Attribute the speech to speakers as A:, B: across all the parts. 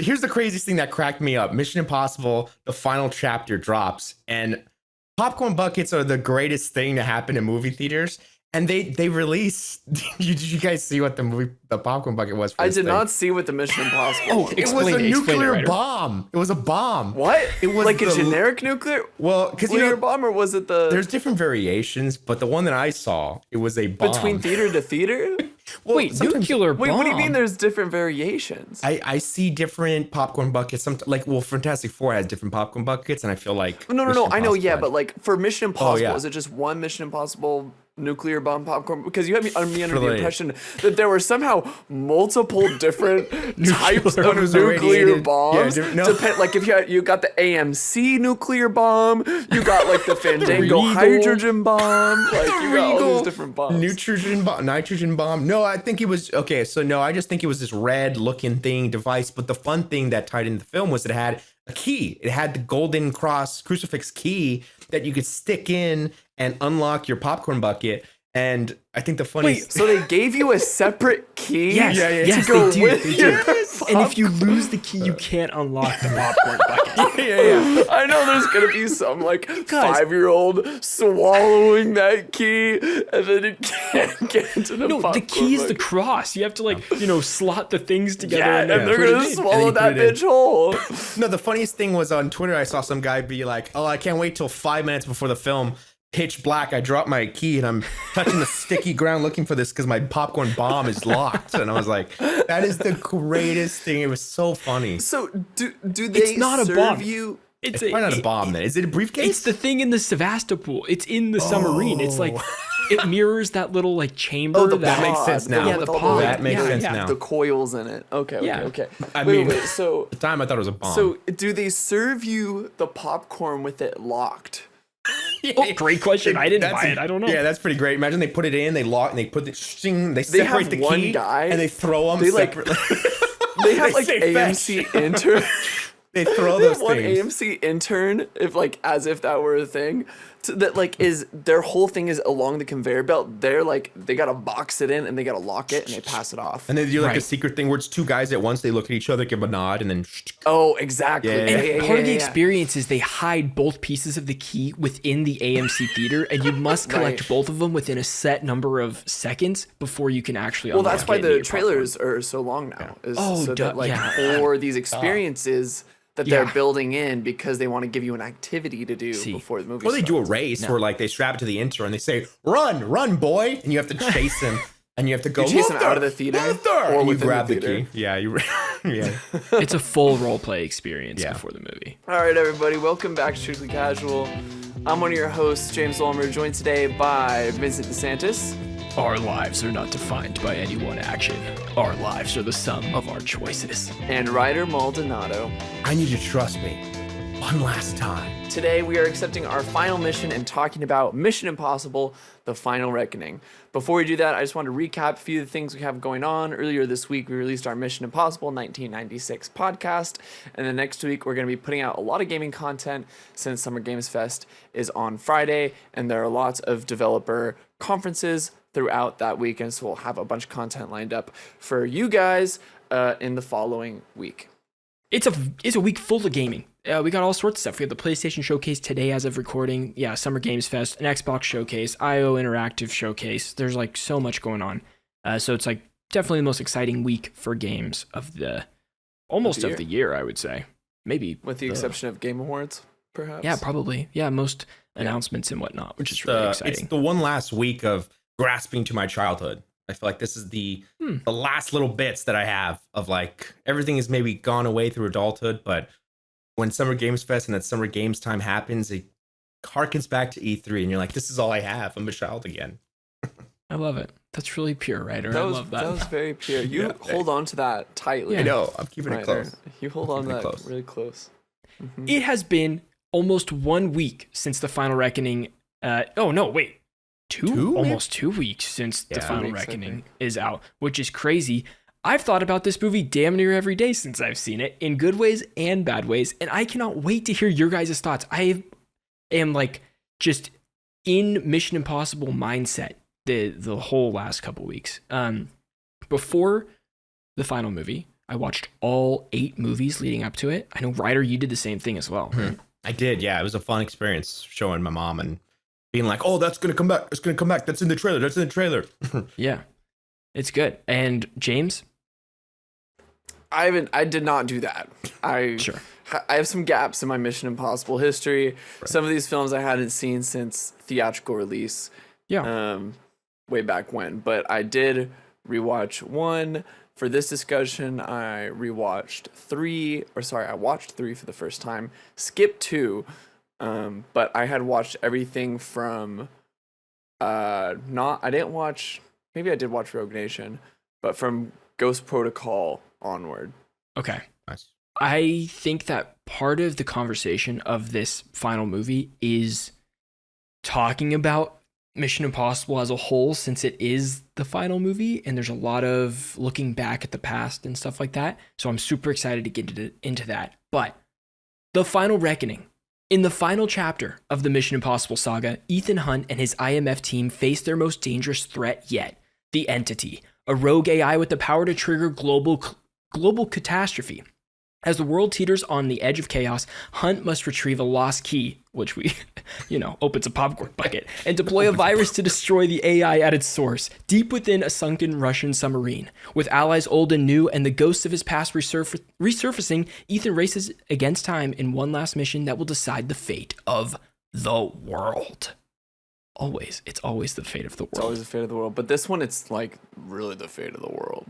A: here's the craziest thing that cracked me up. Mission Impossible, the final chapter drops, and popcorn buckets are the greatest thing to happen in movie theaters. And they release. Did you guys see what the popcorn bucket was?
B: I did not see what the Mission Impossible.
A: Oh, it was a nuclear bomb. It was a bomb.
B: What?
A: It was
B: like a generic nuclear.
A: Well, because
B: bomb, or was it the?
A: There's different variations, but the one that I saw, it was a bomb
B: between theater to theater.
C: Well, wait, nuclear bomb.
B: Wait, what do you mean? There's different variations.
A: I see different popcorn buckets. Fantastic Four has different popcorn buckets, and I feel like
B: no. I know, yeah, but like for Mission Impossible, is it just one Mission Impossible nuclear bomb popcorn? Because you had me under the impression that there were somehow multiple different types of nuclear bombs. Like if you got the AMC nuclear bomb, you got like the Fandango hydrogen bomb, like you got all these different bombs.
A: Nitrogen bomb. No, I think it was okay. So no, I just think it was this red-looking device. But the fun thing that tied into the film was it had a key. It had the golden cross crucifix key that you could stick in and unlock your popcorn bucket. And I think the funniest...
B: Wait, so they gave you a separate key?
C: Yes,
B: to go
C: they do.
B: With
C: they do. And if you lose the key, you can't unlock the popcorn bucket.
B: Yeah. I know there's gonna be some like 5-year-old swallowing that key, and then it can't get into the popcorn
C: the key is
B: bucket.
C: the cross. You have to slot the things together.
B: And they're gonna swallow that bitch whole.
A: No, the funniest thing was on Twitter, I saw some guy be like, "Oh, I can't wait till 5 minutes before the film. Pitch black. I dropped my key and I'm touching the sticky ground looking for this because my popcorn bomb is locked." And I was like, that is the greatest thing. It was so funny.
B: So do they
C: it's not
B: serve
C: a bomb.
B: you?
A: It's probably not a bomb then. Is it a briefcase?
C: It's the thing in the Sevastopol. It's in the submarine. It's like it mirrors that little like chamber.
A: That makes sense now.
C: Yeah, the pod.
A: That makes sense now.
B: The coils in it. Okay.
A: I mean,
B: so
A: at the time I thought it was a bomb.
B: So do they serve you the popcorn with it locked?
C: Great question. I didn't buy it. I don't know.
A: Yeah, that's pretty great. Imagine they put it in, they lock, and they put they separate the key,
B: one guy,
A: and they throw them separately.
B: They have like AMC intern.
A: They throw those
B: one
A: things.
B: AMC intern, as if that were a thing. That like is their whole thing is along the conveyor belt. They're like they gotta box it in and they gotta lock it and they pass it off.
A: And they do like a secret thing where it's two guys at once. They look at each other, give a nod, and then.
B: Oh, exactly.
C: And part of the experience is they hide both pieces of the key within the AMC theater, and you must collect both of them within a set number of seconds before you can actually.
B: Well, that's why the trailers are so long now. For these experiences. That they're building in because they want to give you an activity to do before the movie
A: starts. They do a race where like they strap it to the intro and they say, run, boy. And you have to chase him and you have to go
B: chase him out of the theater
A: or you grab the key. Yeah.
C: It's a full role play experience before the movie.
B: All right, everybody. Welcome back to Strictly Casual. I'm one of your hosts, James Ulmer, joined today by Vincent DeSantis.
C: Our lives are not defined by any one action. Our lives are the sum of our choices.
B: And Ryder Maldonado.
A: I need you to trust me. One last time.
B: Today we are accepting our final mission and talking about Mission Impossible, The Final Reckoning. Before we do that, I just want to recap a few of the things we have going on. Earlier this week, we released our Mission Impossible 1996 podcast. And then next week, we're going to be putting out a lot of gaming content since Summer Games Fest is on Friday. And there are lots of developer conferences throughout that weekend. So we'll have a bunch of content lined up for you guys in the following week.
C: It's a week full of gaming. We got all sorts of stuff. We have the PlayStation Showcase today as of recording. Yeah, Summer Games Fest, an Xbox Showcase, IO Interactive Showcase. There's like so much going on. So it's like definitely the most exciting week for games of the year, I would say. Maybe.
B: With the exception of Game Awards, perhaps?
C: Yeah, probably. Yeah, most announcements and whatnot, which is really exciting.
A: It's the one last week of grasping to my childhood. I feel like this is the last little bits that I have of like everything has maybe gone away through adulthood, but when Summer Games Fest and that Summer Games time happens, it harkens back to E3 and you're like, this is all I have. I'm a child again.
C: I love it. That's really pure, Ryder. I love that.
B: That was very pure. You hold on to that tightly.
A: I know. I'm keeping it close.
B: You hold on to that really close.
C: Mm-hmm. It has been almost 1 week since the Final Reckoning. Almost 2 weeks since the Final Reckoning is out, which is crazy. I've thought about this movie damn near every day since I've seen it, in good ways and bad ways, and I cannot wait to hear your guys' thoughts. I am like just in Mission Impossible mindset the whole last couple weeks. Before the final movie, I watched all 8 movies leading up to it. I know, Ryder, you did the same thing as well. Right?
A: I did, yeah. It was a fun experience showing my mom and being like, "Oh, that's gonna come back. It's gonna come back. That's in the trailer. That's in the trailer."
C: Yeah, it's good. And James,
B: I did not do that. I have some gaps in my Mission Impossible history. Right. Some of these films I hadn't seen since theatrical release.
C: Yeah.
B: Way back when, but I did rewatch 1. For this discussion, I watched 3 for the first time. Skipped 2, but I had watched everything from I didn't watch. Maybe I did watch Rogue Nation, but from Ghost Protocol onward.
C: Okay.
A: Nice.
C: I think that part of the conversation of this final movie is talking about Mission Impossible as a whole, since it is the final movie and there's a lot of looking back at the past and stuff like that. So I'm super excited to get into that. But the final reckoning. In the final chapter of the Mission Impossible saga, Ethan Hunt and his IMF team face their most dangerous threat yet, the Entity, a rogue AI with the power to trigger global catastrophe. As the world teeters on the edge of chaos, Hunt must retrieve a lost key, which opens a popcorn bucket, and deploy a virus to destroy the AI at its source, deep within a sunken Russian submarine. With allies old and new and the ghosts of his past resurfacing, Ethan races against time in one last mission that will decide the fate of the world. It's always the fate of the world.
B: It's always the fate of the world, but this one, it's like really the fate of the world.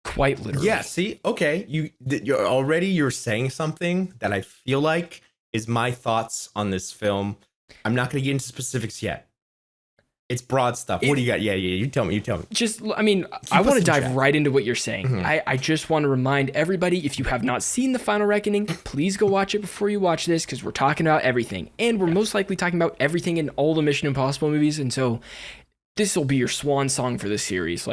C: Quite literally.
A: Yeah, see? Okay. You're saying something that I feel like is my thoughts on this film. I'm not going to get into specifics yet. It's broad stuff. What do you got? Yeah, you tell me.
C: I want to dive right into what you're saying. Mm-hmm. I just want to remind everybody, if you have not seen The Final Reckoning, please go watch it before you watch this, because we're talking about everything. And we're most likely talking about everything in all the Mission Impossible movies. And so this will be your swan song for this series.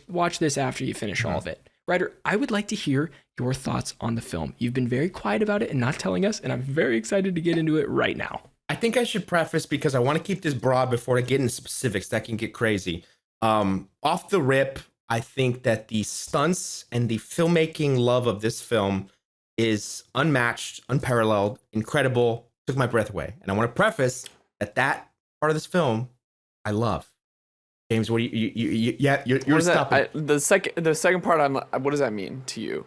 C: Watch this after you finish all of it. Ryder, I would like to hear your thoughts on the film. You've been very quiet about it and not telling us, and I'm very excited to get into it right now.
A: I think I should preface, because I want to keep this broad before I get into specifics that can get crazy. Off the rip, I think that the stunts and the filmmaking love of this film is unmatched, unparalleled, incredible, took my breath away. And I want to preface that part of this film I love. James, what do you're stopping.
B: The second part, what does that mean to you?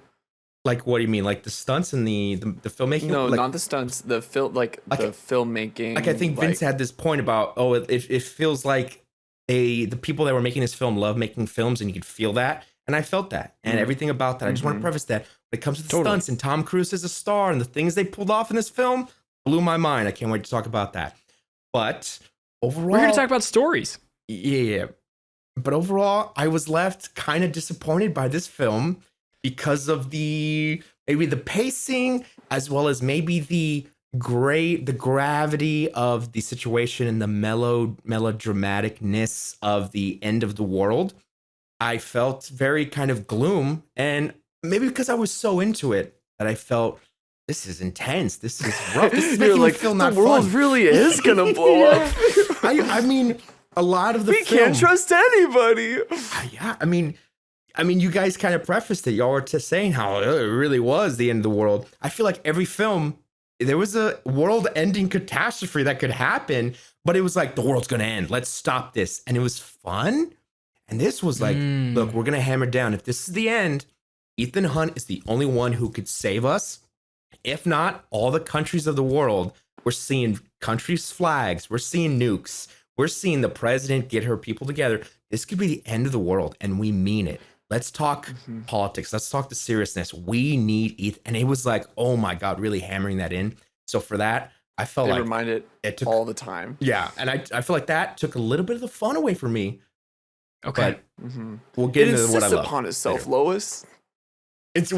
A: Like, what do you mean? Like the stunts and the filmmaking?
B: No,
A: like,
B: not the stunts. The filmmaking.
A: Like, I think Vince had this point about, it feels like the people that were making this film love making films, and you could feel that. And I felt that, and everything about that. I just want to preface that when it comes to the stunts and Tom Cruise as a star and the things they pulled off in this film blew my mind. I can't wait to talk about that. But overall,
C: we're here to talk about stories.
A: Yeah. But overall, I was left kind of disappointed by this film because of maybe the pacing, as well as maybe the gravity of the situation and the melodramaticness of the end of the world. I felt very kind of gloom, and maybe because I was so into it that I felt, this is intense. This is rough. This is making me feel not fun.
B: The world really is gonna blow up.
A: I mean, a lot of the
B: film, can't trust anybody.
A: Yeah, I mean, you guys kind of prefaced it. Y'all were saying how it really was the end of the world. I feel like every film, there was a world-ending catastrophe that could happen, but it was like, the world's gonna end. Let's stop this, and it was fun. And this was like, look, we're gonna hammer down. If this is the end, Ethan Hunt is the only one who could save us. If not, all the countries of the world, we're seeing countries' flags, we're seeing nukes, we're seeing the president get her people together. This could be the end of the world, and we mean it. Let's talk politics. Let's talk the seriousness. We need Ethan. And it was like, oh my God, really hammering that in. So for that, I felt like
B: reminded it took all the time.
A: Yeah, and I feel like that took a little bit of the fun away from me.
C: Okay,
A: we'll get into what I love.
B: It insists upon itself, Lois.
A: It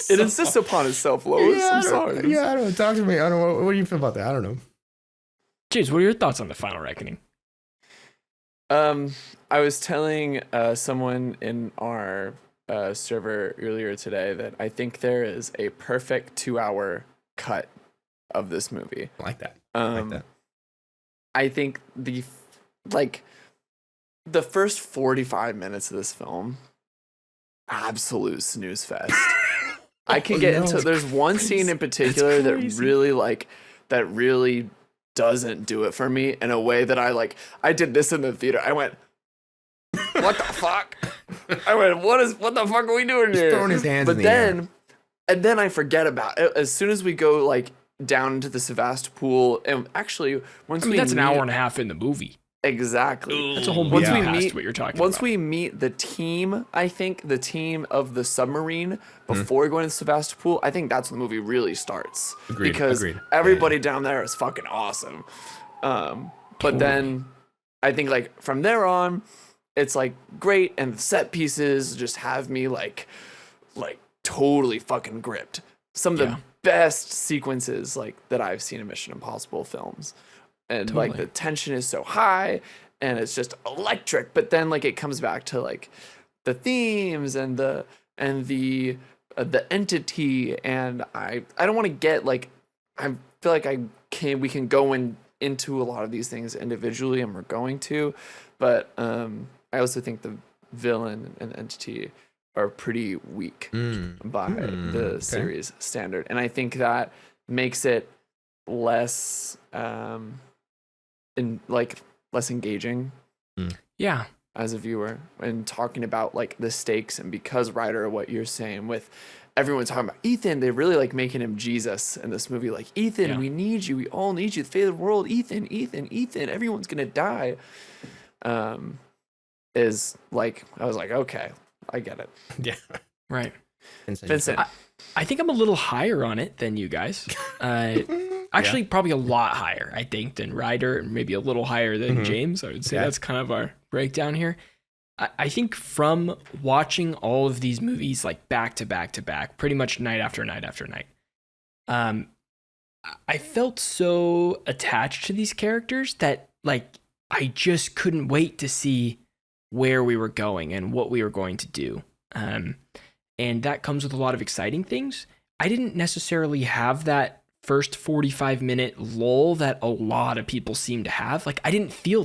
B: insists upon itself, Lois. I'm sorry.
A: Yeah, I don't know. Talk to me. I don't know. What do you feel about that? I don't know.
C: James, what are your thoughts on The Final Reckoning?
B: I was telling someone in our server earlier today that I think there is a perfect 2-hour cut of this movie.
A: I like that.
B: I think the first 45 minutes of this film absolute snooze fest. I can get into. There's one scene in particular that really doesn't do it for me in a way that I did this in the theater. I went, what the fuck? I went, what the fuck are we doing here?
A: Throwing his hands in the air.
B: And then I forget about it. As soon as we go like down into the Sevastopol, and actually
C: that's an hour and a half in the movie.
B: Exactly.
C: That's a whole movie past what you're talking about.
B: Once we meet the team, I think the team of the submarine before going to Sevastopol, I think that's when the movie really starts.
A: Agreed.
B: Because everybody down there is fucking awesome. But then I think like from there on, it's like great, and the set pieces just have me like totally fucking gripped. Some of the best sequences like that I've seen in Mission Impossible films. And like the tension is so high and it's just electric, but then like it comes back to like the themes and the entity, and I don't want to get like, I feel like we can go into a lot of these things individually, and we're going to, but I also think the villain and entity are pretty weak by the series standard, and I think that makes it less less engaging as a viewer, and talking about like the stakes. And because Ryder, what you're saying with everyone talking about Ethan, they really like making him Jesus in this movie, like Ethan, we need you, we all need you, the fate of the world, Ethan, everyone's gonna die, is like, I was like, okay, I get it.
A: Yeah,
C: right.
B: Vincent,
C: I think I'm a little higher on it than you guys. Actually, probably a lot higher, I think, than Ryder, and maybe a little higher than James. I would say that's kind of our breakdown here. I think from watching all of these movies like back to back to back, pretty much night after night after night, I felt so attached to these characters that like I just couldn't wait to see where we were going and what we were going to do. And that comes with a lot of exciting things. I didn't necessarily have that first 45-minute lull that a lot of people seem to have. Like, I didn't feel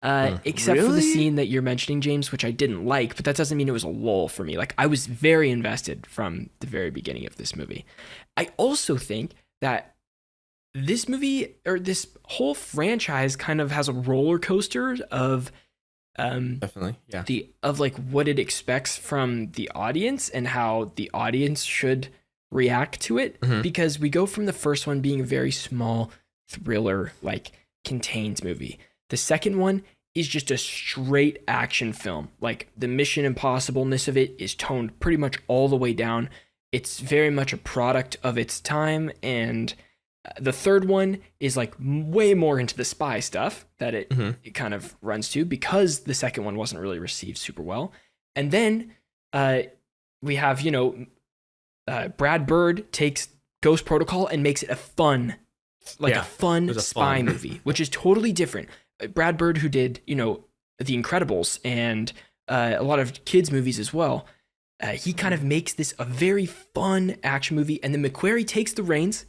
C: that. Except for the scene that you're mentioning, James, which I didn't like, but that doesn't mean it was a lull for me. Like, I was very invested from the very beginning of this movie. I also think that this movie, or this whole franchise, kind of has a roller coaster of
A: definitely,
C: of like what it expects from the audience and how the audience should react to it, because we go from the first one being a very small thriller, like contained movie. The second one is just a straight action film. Like the Mission Impossible-ness of it is toned pretty much all the way down. It's very much a product of its time. And the third one is like way more into the spy stuff that it kind of runs to, because the second one wasn't really received super well. And then we have, Brad Bird takes Ghost Protocol and makes it a fun spy movie, which is totally different. Brad Bird, who did, The Incredibles and a lot of kids movies as well, he kind of makes this a very fun action movie. And then McQuarrie takes the reins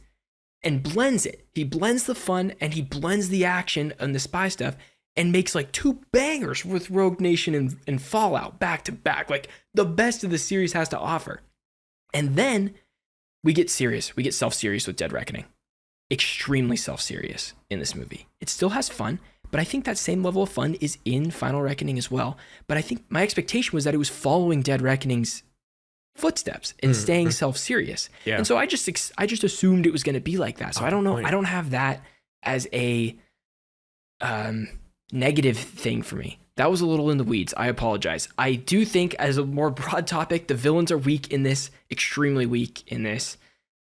C: and blends it. He blends the fun and he blends the action and the spy stuff and makes like two bangers with Rogue Nation and Fallout back to back. Like the best of the series has to offer. And then we get serious. We get self-serious with Dead Reckoning. Extremely self-serious in this movie. It still has fun, but I think that same level of fun is in Final Reckoning as well. But I think my expectation was that it was following Dead Reckoning's footsteps and staying self-serious. Yeah. And so I just assumed it was going to be like that. So I don't know. I don't have that as a negative thing for me. That was a little in the weeds. I apologize. I do think, as a more broad topic, the villains are weak in this, extremely weak in this.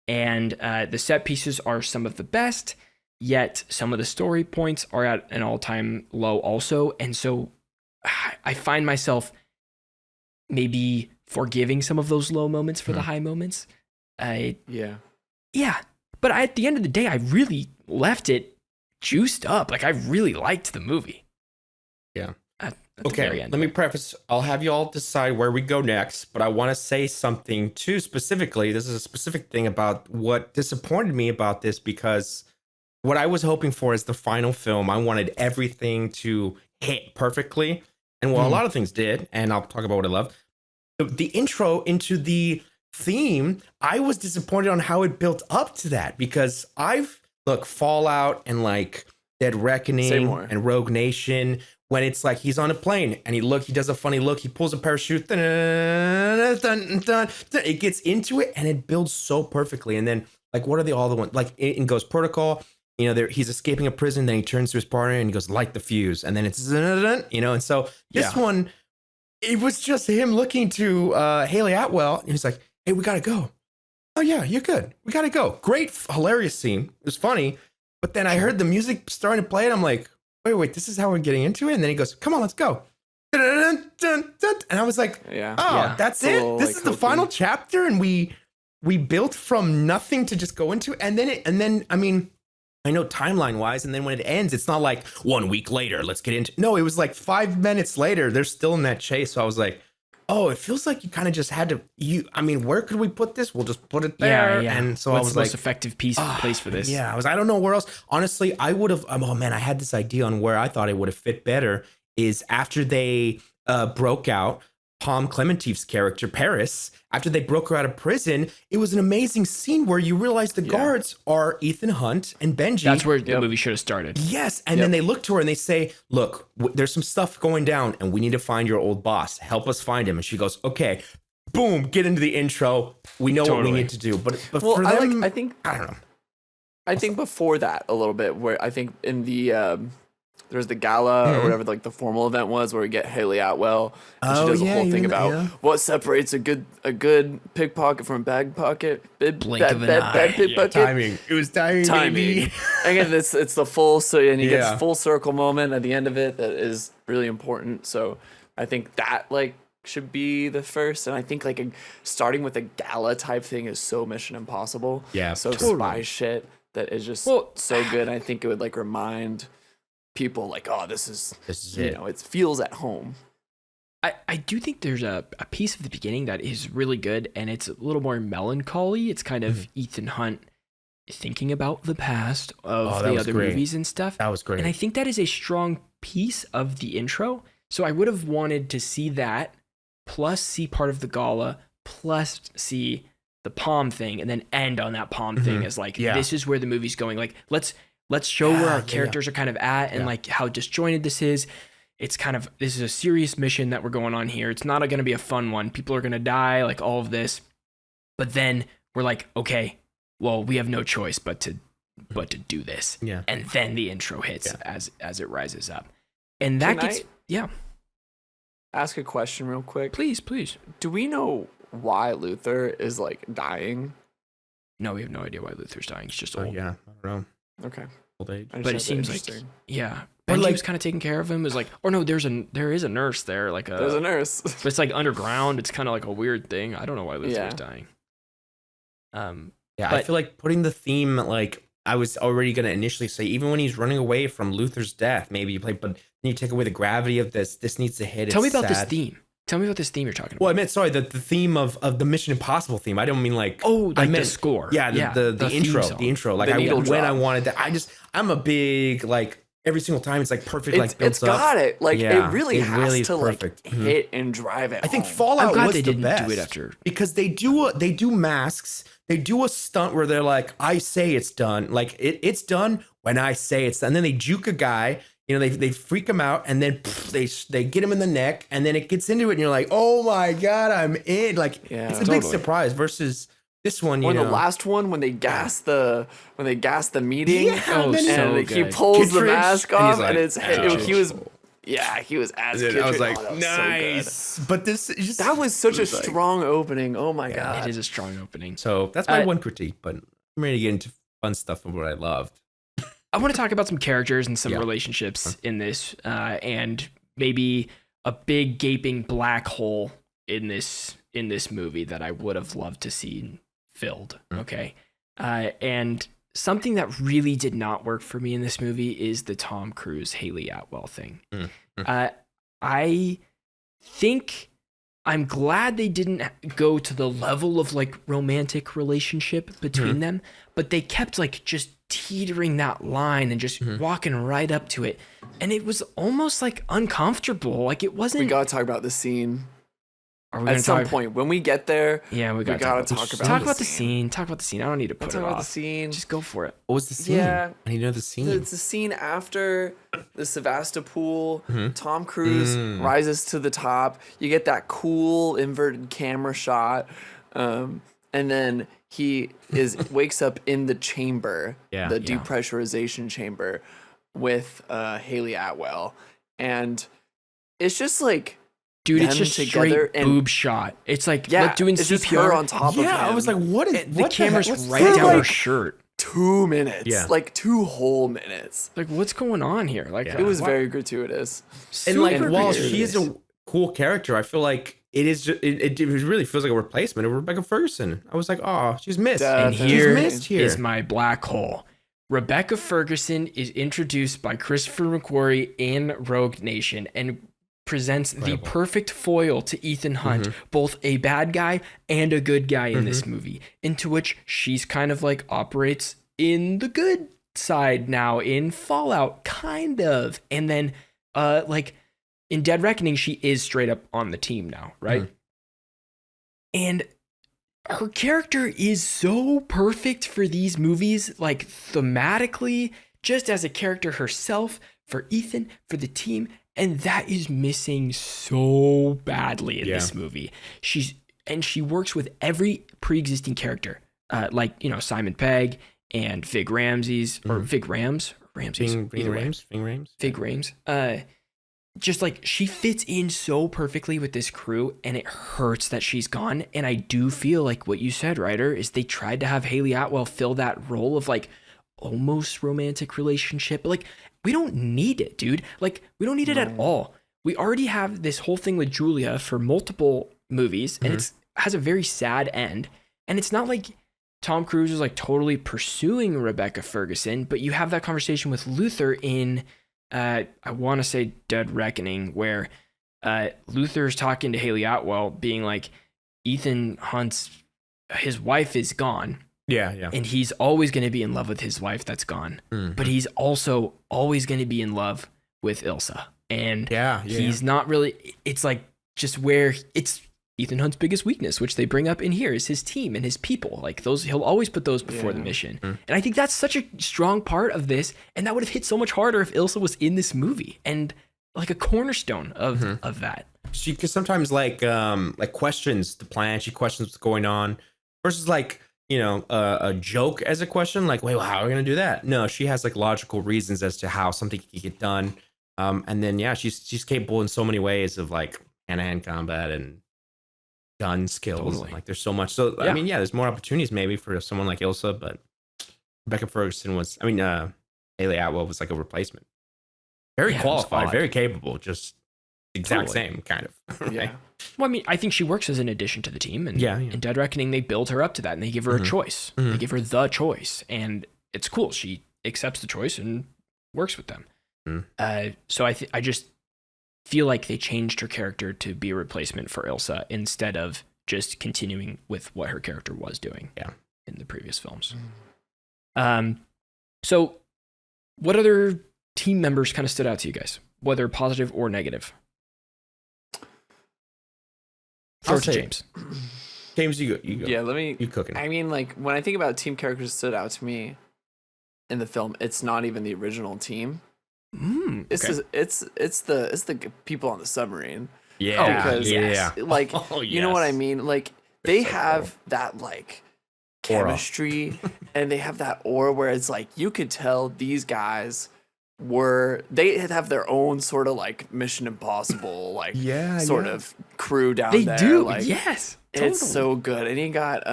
C: And the set pieces are some of the best, yet some of the story points are at an all-time low also. And so I find myself maybe forgiving some of those low moments for the high moments. Yeah. But at the end of the day, I really left it juiced up. Like, I really liked the movie.
A: Yeah.
C: Okay,
A: let me preface. I'll have you all decide where we go next, but I want to say something too specifically. This is a specific thing about what disappointed me about this, because what I was hoping for is the final film. I wanted everything to hit perfectly. And a lot of things did, and I'll talk about what I love. the intro into the theme, I was disappointed on how it built up to that, because Fallout and like Dead Reckoning and Rogue Nation, when it's like he's on a plane and he does a funny look, he pulls a parachute, it gets into it and it builds so perfectly. And then like, what are all the ones? Like in Ghost Protocol, he's escaping a prison, then he turns to his partner and he goes, light the fuse, and then it's, and so this one, it was just him looking to Haley Atwell, and he's like, hey, we gotta go. Oh yeah, you're good. We gotta go. Great, hilarious scene. It was funny. But then I heard the music starting to play, and I'm like, wait, this is how we're getting into it? And then he goes, come on, let's go. And I was like, that's it? This is the final chapter, and we built from nothing to just go into it. And then I mean, I know timeline-wise, and then when it ends, it's not like 1 week later, let's get into... No, it was like 5 minutes later, they're still in that chase. So I was like, oh, it feels like you kind of just had to... where could we put this? We'll just put it there. Yeah. And so
C: What's
A: I was
C: the
A: like...
C: most effective place for this?
A: Yeah, I don't know where else. Honestly, I would have... oh man, I had this idea on where I thought it would have fit better, is after they broke out Palm Clementive's character, Paris, after they broke her out of prison, it was an amazing scene where you realize the guards are Ethan Hunt and Benji.
C: That's where the movie should have started.
A: Yes. And then they look to her and they say, look, there's some stuff going down and we need to find your old boss. Help us find him. And she goes, okay, boom, get into the intro. We know what we need to do. But for them, I don't know.
B: I think before that a little bit, where I think in the... there's the gala or whatever, like the formal event was, where we get Haley Atwell, and she does a whole thing about what separates a good pickpocket from a bag pocket.
C: Blink of an eye.
B: Pickpocket.
A: Timing. It was timing.
B: Again, it's the full he gets full circle moment at the end of it that is really important. So I think that like should be the first, and I think like starting with a gala type thing is so Mission Impossible.
A: Yeah,
B: so spy shit that is just so good. I think it would like remind people like, oh, this is it. It feels at home.
C: I do think there's a piece of the beginning that is really good, and it's a little more melancholy. It's kind of Ethan Hunt thinking about the past of the other movies and stuff.
A: That was great.
C: And I think that is a strong piece of the intro. So I would have wanted to see that, plus see part of the gala, plus see the Palm thing, and then end on that Palm thing as like, this is where the movie's going. Like, let's show where our characters are kind of at and like how disjointed this is. It's kind of, this is a serious mission that we're going on here. It's not going to be a fun one. People are going to die, like all of this. But then we're like, okay, well, we have no choice but to do this.
A: Yeah.
C: And then the intro hits as it rises up. And that
B: ask a question real quick?
C: Please.
B: Do we know why Luther is like dying?
C: No, we have no idea why Luther's dying. He's just old.
A: Yeah, I don't know.
B: Okay.
A: Old age.
C: But it seems like, Benji was kind of taking care of him. It was like, or no, there is a nurse there. There's
B: a nurse.
C: But it's like underground. It's kind of like a weird thing. I don't know why Luther is dying.
A: I feel like putting the theme, like I was already going to initially say, even when he's running away from Luther's death, maybe you play, but then you take away the gravity of this. This needs to hit.
C: Tell me about this theme. Tell me about this theme you're talking about.
A: Well, I meant, sorry, the theme of the Mission Impossible theme. I don't mean like...
C: Oh, like the score.
A: Yeah, the intro. The intro. Like when I wanted that. I'm a big, like, every single time it's like perfect, like built up.
B: It's got it. Like, it really has to like hit and drive it
A: I think
B: home.
A: Fallout was the best.
C: Do it after.
A: Because they do masks. They do a stunt where they're like, I say it's done. Like, it's done when I say it's done. And then they juke a guy. They freak him out, and then they get him in the neck, and then it gets into it, and you're like, oh my god, I'm in. Like, it's a big surprise versus this one.
B: The last one, when they gas the meeting,
A: and
B: he pulls the mask off, and he was as Kittredge.
A: I was like, nice. So but
B: that was such a strong opening. Oh my god,
C: it is a strong opening.
A: So that's my one critique, but I'm ready to get into fun stuff of what I loved.
C: I want to talk about some characters and some relationships in this, and maybe a big gaping black hole in this movie that I would have loved to see filled. Okay, and something that really did not work for me in this movie is the Tom Cruise Haley Atwell thing. I think I'm glad they didn't go to the level of like romantic relationship between them, but they kept like just teetering that line and just walking right up to it, and it was almost like uncomfortable. Like, it wasn't.
B: We gotta talk about the scene.
C: Are we
B: At
C: gonna
B: some
C: talk?
B: point, when we get there,
C: Yeah, we
B: gotta
C: gotta
B: talk about
C: talk
B: the
C: about the
B: scene.
C: scene. Talk about the scene. I don't need to put
B: Let's
C: it
B: talk about
C: off.
B: the scene.
C: Just go for it.
A: What was the scene?
B: Yeah.
A: I need to know the scene.
B: It's the scene after the Sevastopol. Tom Cruise rises to the top. You get that cool inverted camera shot, and then he wakes up in the chamber, the depressurization chamber, with Haley Atwell, and it's just like.
C: Dude, it's
B: them
C: just
B: together
C: straight
B: and-
C: boob shot. It's like doing
B: it's
C: CPR.
B: just her on top of him.
A: Yeah, I was like, what is
C: The
A: what
C: camera's
A: heck? What's
C: right
A: for,
C: down her
A: like,
C: shirt.
B: 2 minutes.
A: Yeah.
B: Like 2 whole minutes.
C: Like, what's going on here? Like,
B: It was very gratuitous.
A: And like,
C: super
A: while
C: gratuitous.
A: she is a cool character, I feel like it is. It really feels like a replacement of Rebecca Ferguson. I was like, oh, she's missed.
C: And
B: Definitely.
C: here
A: She's missed here.
C: is my black hole. Rebecca Ferguson is introduced by Christopher McQuarrie in Rogue Nation and presents the perfect foil to Ethan Hunt, both a bad guy and a good guy in this movie, into which she's kind of like operates in the good side now in Fallout, kind of. And then like in Dead Reckoning, she is straight up on the team now, right? And her character is so perfect for these movies, like thematically, just as a character herself, for Ethan, for the team, and that is missing so badly in this movie. She works with every pre-existing character, like, you know, Simon Pegg and Vig Ramses, or Vig Rams, Ramses, Vig Rams. Just like she fits in so perfectly with this crew, and it hurts that she's gone. And I do feel like what you said, Ryder, is they tried to have Haley Atwell fill that role of like almost romantic relationship. But like, we don't need it, dude. Like, we don't need it at all. We already have this whole thing with Julia for multiple movies, and it has a very sad end. And it's not like Tom Cruise is like totally pursuing Rebecca Ferguson, but you have that conversation with Luther in I want to say Dead Reckoning, where Luther's talking to Haley Atwell, being like, Ethan Hunt's, his wife is gone.
A: Yeah.
C: And he's always going to be in love with his wife that's gone. But he's also always going to be in love with Ilsa. And he's not really, it's like just where it's Ethan Hunt's biggest weakness, which they bring up in here, is his team and his people. Like those, he'll always put those before the mission. And I think that's such a strong part of this. And that would have hit so much harder if Ilsa was in this movie, and like a cornerstone of that.
A: She because sometimes like questions the plan. She questions what's going on versus like, you know, a joke as a question, like, wait, well, how are we gonna do that? No, she has like logical reasons as to how something can get done. And then she's capable in so many ways of like hand-to-hand combat and gun skills.
C: Totally.
A: Like there's so much. So I mean, there's more opportunities maybe for someone like Ilsa, but Rebecca Ferguson was, I mean, Haley Atwell was like a replacement. Very qualified, very capable, just exact same kind of. Right?
B: Yeah.
C: Well, I mean, I think she works as an addition to the team, and in Dead Reckoning, they build her up to that, and they give her a choice. They give her the choice, and it's cool. She accepts the choice and works with them. So I just feel like they changed her character to be a replacement for Ilsa instead of just continuing with what her character was doing in the previous films. So what other team members kind of stood out to you guys, whether positive or negative? Throw it to James.
A: James, you go.
B: Yeah, let me.
A: You cooking?
B: I mean, like when I think about team characters that stood out to me in the film, it's not even the original team. It's the people on the submarine. Like you know what I mean. Like they have that like chemistry, and they have that aura where it's like you could tell these guys they have their own sort of like Mission Impossible like sort of crew down there. They do, like,
C: yes.
B: Totally. It's so good. And you got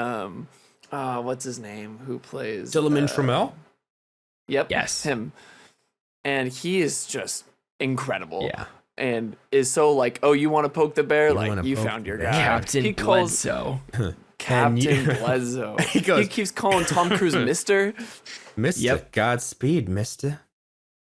B: what's his name? Who plays
A: Tillerman Trammell?
B: Yep.
C: Yes.
B: Him. And he is just incredible.
A: Yeah.
B: And is so like, oh, you want to poke the bear? Like you found your guy.
C: Captain Bledsoe.
B: Captain Bledsoe. He keeps calling Tom Cruise Mister.
A: Mister. Godspeed, Mister.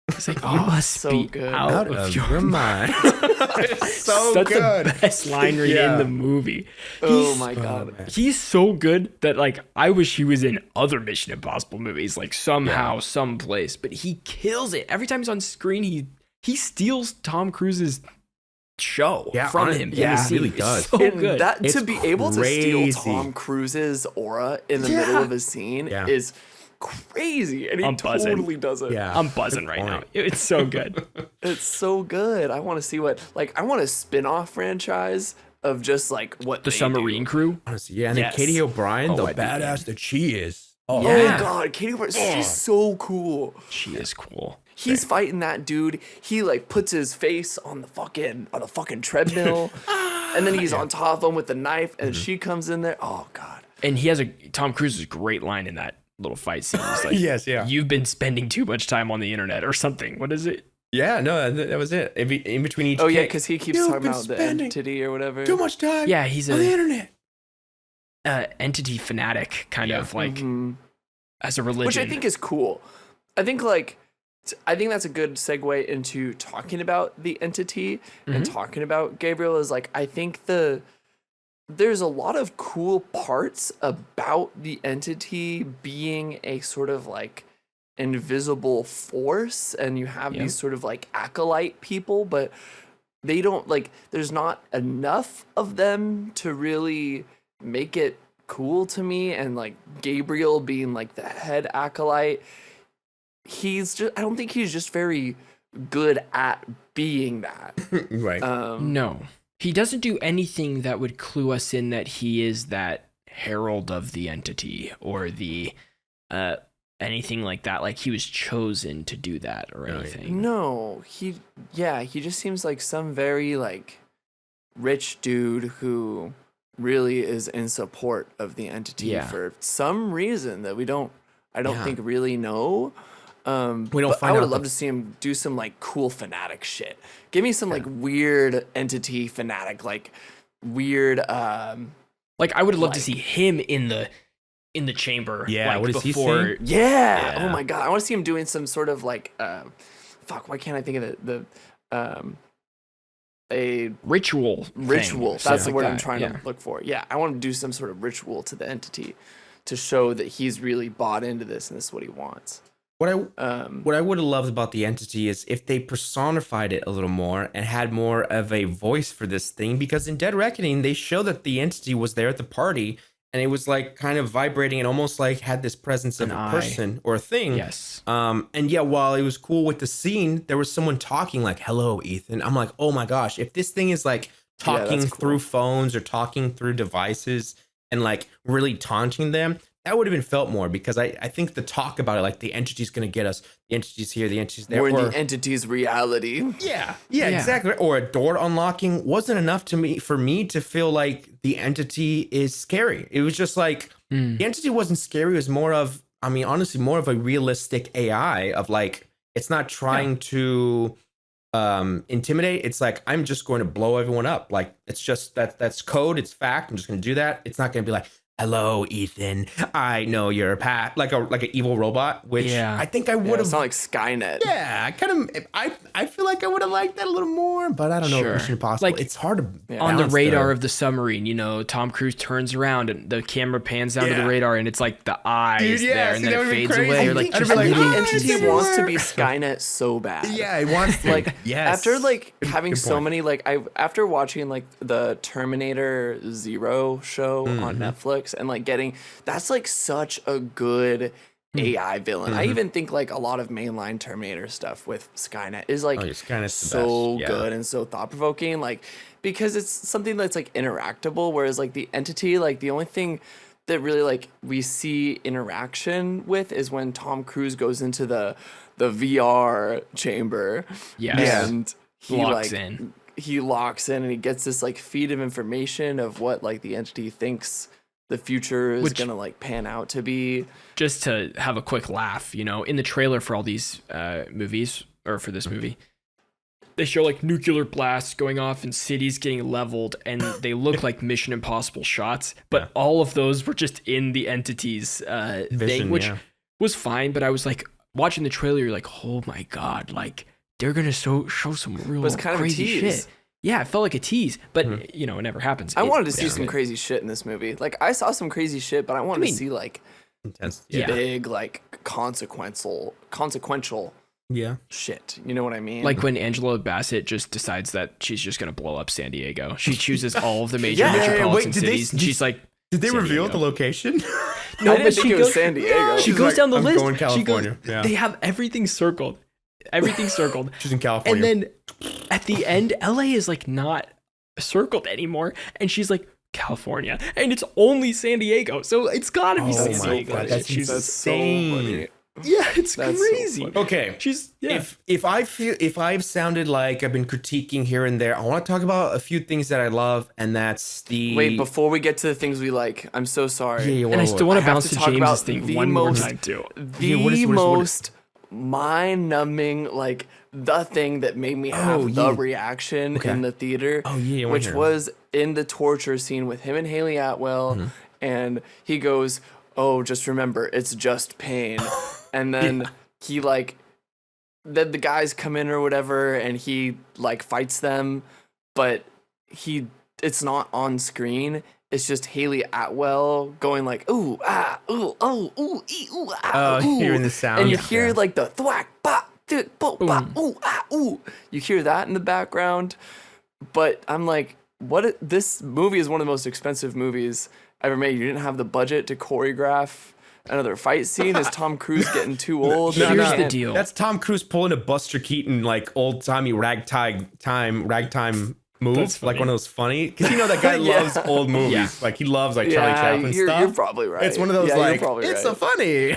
C: It's like, you must be
B: good.
C: out of your mind.
A: It's so
C: That's
A: good.
C: the best line read in the movie.
B: Oh my god.
C: He's so good that like I wish he was in other Mission Impossible movies, like somehow, someplace. But he kills it. Every time he's on screen, he steals Tom Cruise's show
A: Yeah,
C: from
A: honest-
C: him. in
A: yeah,
C: the
A: it
C: scene.
A: really
C: It's
A: does.
C: so
B: And
C: good.
B: that
A: It's
B: to be able to steal
A: crazy.
B: Tom Cruise's aura in the
A: Yeah.
B: middle of a scene
A: Yeah.
B: is crazy, and he
C: I'm buzzing.
B: totally does it.
A: Yeah.
C: I'm buzzing right now. It's so good.
B: It's so good. I want to see what I want a spin-off franchise of just like what
C: The
B: they
C: submarine
B: do.
C: crew.
A: Honestly, yeah. And
C: Yes.
A: then Katie O'Brien, the
C: I'd be
A: badass
C: in.
A: that she is. Oh,
B: Oh
C: Yeah.
B: my god, Katie O'Brien, she's so cool.
C: She is cool.
B: He's fighting that dude. He like puts his face on the fucking treadmill, and then he's on top of him with the knife, and she comes in there. Oh god.
C: And he has Tom Cruise's great line in that little fight scene. He's like,
A: Yes, yeah.
C: You've been spending too much time on the internet or something. What is it?
A: Yeah, no, that was it. In between each
B: Oh yeah,
A: kick,
B: because he keeps
A: "You've
B: talking
A: been
B: about the
A: spending
B: entity or whatever.
A: too much time
C: Yeah, he's
A: on the
C: a
A: internet.
C: entity fanatic, kind of like
B: Mhm.
C: as a religion.
B: Which I think is cool. I think that's a good segue into talking about the entity and talking about Gabriel is like I think there's a lot of cool parts about the entity being a sort of like invisible force, and you have these sort of like acolyte people, but they don't like there's not enough of them to really make it cool to me. And like Gabriel being like the head acolyte, I don't think he's just very good at being that.
A: Right.
C: No. He doesn't do anything that would clue us in that he is that herald of the entity or the anything like that. Like he was chosen to do that or anything.
B: No, he just seems like some very like rich dude who really is in support of the entity for some reason that I don't think really know.
A: We don't
B: But
A: find
B: I would
A: out
B: love
A: the-
B: to see him do some like cool fanatic shit. Give me some like weird entity fanatic, like weird
C: Like I would love to see him in the chamber.
A: Yeah,
C: like
A: what is he
C: before.
A: saying?
B: yeah.
C: Yeah.
B: Oh my god. I want to see him doing some sort of like fuck, why can't I think of the a
C: Ritual.
B: ritual.
C: thing,
B: That's the
C: something
B: word
C: like
B: I'm
C: that,
B: trying
C: yeah.
B: to look for. Yeah, I want to do some sort of ritual to the entity to show that he's really bought into this and this is what he wants.
A: What I would have loved about the entity is if they personified it a little more and had more of a voice for this thing, because in Dead Reckoning they show that the entity was there at the party and it was like kind of vibrating and almost like had this presence of
C: An
A: a
C: eye.
A: person or a thing.
C: Yes.
A: And yeah, while it was cool with the scene, there was someone talking like, "Hello, Ethan." I'm like, oh my gosh, if this thing is like talking
B: that's cool.
A: through phones or talking through devices and like really taunting them, that would have been felt more, because I think the talk about it, like the entity's going to get us, the entity's here, the entity's there.
B: We're in
A: or-
B: the entity's reality.
A: yeah,
C: Yeah.
A: exactly. Or a door unlocking wasn't enough for me to feel like the entity is scary. It was just like the entity wasn't scary. It was more of, I mean, honestly, more of a realistic AI of like, it's not trying to intimidate. It's like, I'm just going to blow everyone up. Like, it's just that's code. It's fact. I'm just going to do that. It's not going to be like, "Hello, Ethan. I know you're a Pat," like an evil robot, which I think I
B: Yeah,
A: would
B: it's
A: have.
B: not like Skynet.
A: Yeah, I kind of. I feel like I would have liked that a little more, but I don't know.
C: Sure.
A: Mission Impossible.
C: Like,
A: it's hard to
C: On the
A: balance
C: radar of the submarine, Tom Cruise turns around and the camera pans down to the
A: Yeah.
C: radar and it's like the eyes
A: Dude, yeah,
C: there
A: see,
C: and
A: that
C: then it
A: would be
C: fades
A: crazy.
C: away.
A: I
C: You're like,
A: think- I'd
C: just
A: be like,
B: The
C: leave it.
B: entity
A: it
B: wants to
A: work.
B: be Skynet so bad.
A: Yeah, it wants
B: Like
A: yes.
B: after like having
A: Good
B: so
A: point.
B: many like after watching like the Terminator Zero show on Netflix and like getting that's like such a good AI villain. I even think like a lot of mainline Terminator stuff with Skynet is like
A: Oh, yeah, Skynet's the
B: so
A: best, yeah.
B: good and so thought provoking. Like because it's something that's like interactable, whereas like the entity, like the only thing that really like we see interaction with is when Tom Cruise goes into the VR chamber.
C: Yes.
B: And he
C: Locks
B: like
C: in.
B: he locks in and he gets this like feed of information of what like the entity thinks the future is
C: Which-
B: gonna like pan out to be.
C: Just to have a quick laugh, in the trailer for all these movies, or for this movie, they show like nuclear blasts going off and cities getting leveled, and they look like Mission Impossible shots, but all of those were just in the entity's
A: Vision,
C: thing, which
A: yeah.
C: was fine. But I was like, watching the trailer, you're like, oh my god, like they're gonna show some real
B: was kind of a
C: crazy
B: tease.
C: shit. Yeah, it felt like a tease, but it never happens.
B: I
C: It-
B: wanted to see
C: yeah.
B: some crazy shit in this movie. Like I saw some crazy shit, but I wanted to see like
A: intense.
C: Yeah.
B: big like consequential
A: Yeah.
B: shit. You know what I mean?
C: Like when Angela Bassett just decides that she's just gonna blow up San Diego. She chooses all of the major
B: Yeah.
C: metropolitan
A: Wait, did they-
C: cities, and she's like,
A: Did they
C: San
A: reveal
C: Diego.
A: the location?
C: no,
B: I didn't think it was San Diego.
C: She
A: She's
C: goes
A: like,
C: down the
A: I'm
C: list.
A: going
C: She goes,
A: California. Yeah.
C: They have everything circled. Everything circled.
A: She's in California.
C: And then at the end, LA is like not circled anymore. And she's like, California. And it's only San Diego. So it's gotta be
A: Oh
C: San
A: my
C: Diego.
A: God, that's
C: She's,
A: insane.
B: so funny.
C: yeah, it's
B: That's so
C: crazy.
B: funny.
A: Okay.
C: She's yeah.
A: If I've sounded like I've been critiquing here and there, I want to talk about a few things that I love, and that's the
B: Wait, before we get to the things we like, I'm so sorry.
A: Yeah,
C: and I still want
B: I
C: to
B: have
C: bounce
B: to
C: to
B: talk
C: James's
B: about
C: thing
B: the
C: one more
B: most-
C: time too.
B: The
A: Yeah, what is-
B: most mind-numbing, like the thing that made me have the reaction
A: Okay.
B: in the theater,
A: Oh, yeah, I wanna
B: which
A: hear.
B: was in the torture scene with him and Haley Atwell,
A: Mm-hmm.
B: and he goes, "Oh, just remember, it's just pain," and then he like, then the guys come in or whatever, and he like fights them, but it's not on screen. It's just Haley Atwell going like, ooh, ah, ooh, oh, ooh, ee, ooh, ah,
A: Oh,
B: ooh.
A: hearing the sound.
B: And you
A: Yeah.
B: hear like the thwack, bop, thick, bo, bop, ooh, ah, ooh. You hear that in the background. But I'm like, this movie is one of the most expensive movies ever made. You didn't have the budget to choreograph another fight scene. Is Tom Cruise getting too old?
C: No,
B: You
C: Here's the
B: can't-
C: deal.
A: That's Tom Cruise pulling a Buster Keaton like old timey ragtime move,
C: That's
A: like
C: funny.
A: one of those funny. Because you know that guy
B: Yeah.
A: loves old movies.
C: Yeah.
A: Like he loves like Charlie
B: Yeah,
A: Chaplin
B: you're
A: stuff.
B: probably right.
A: It's one of those
B: Yeah, you're
A: like
B: probably
A: it's
B: right.
A: so funny.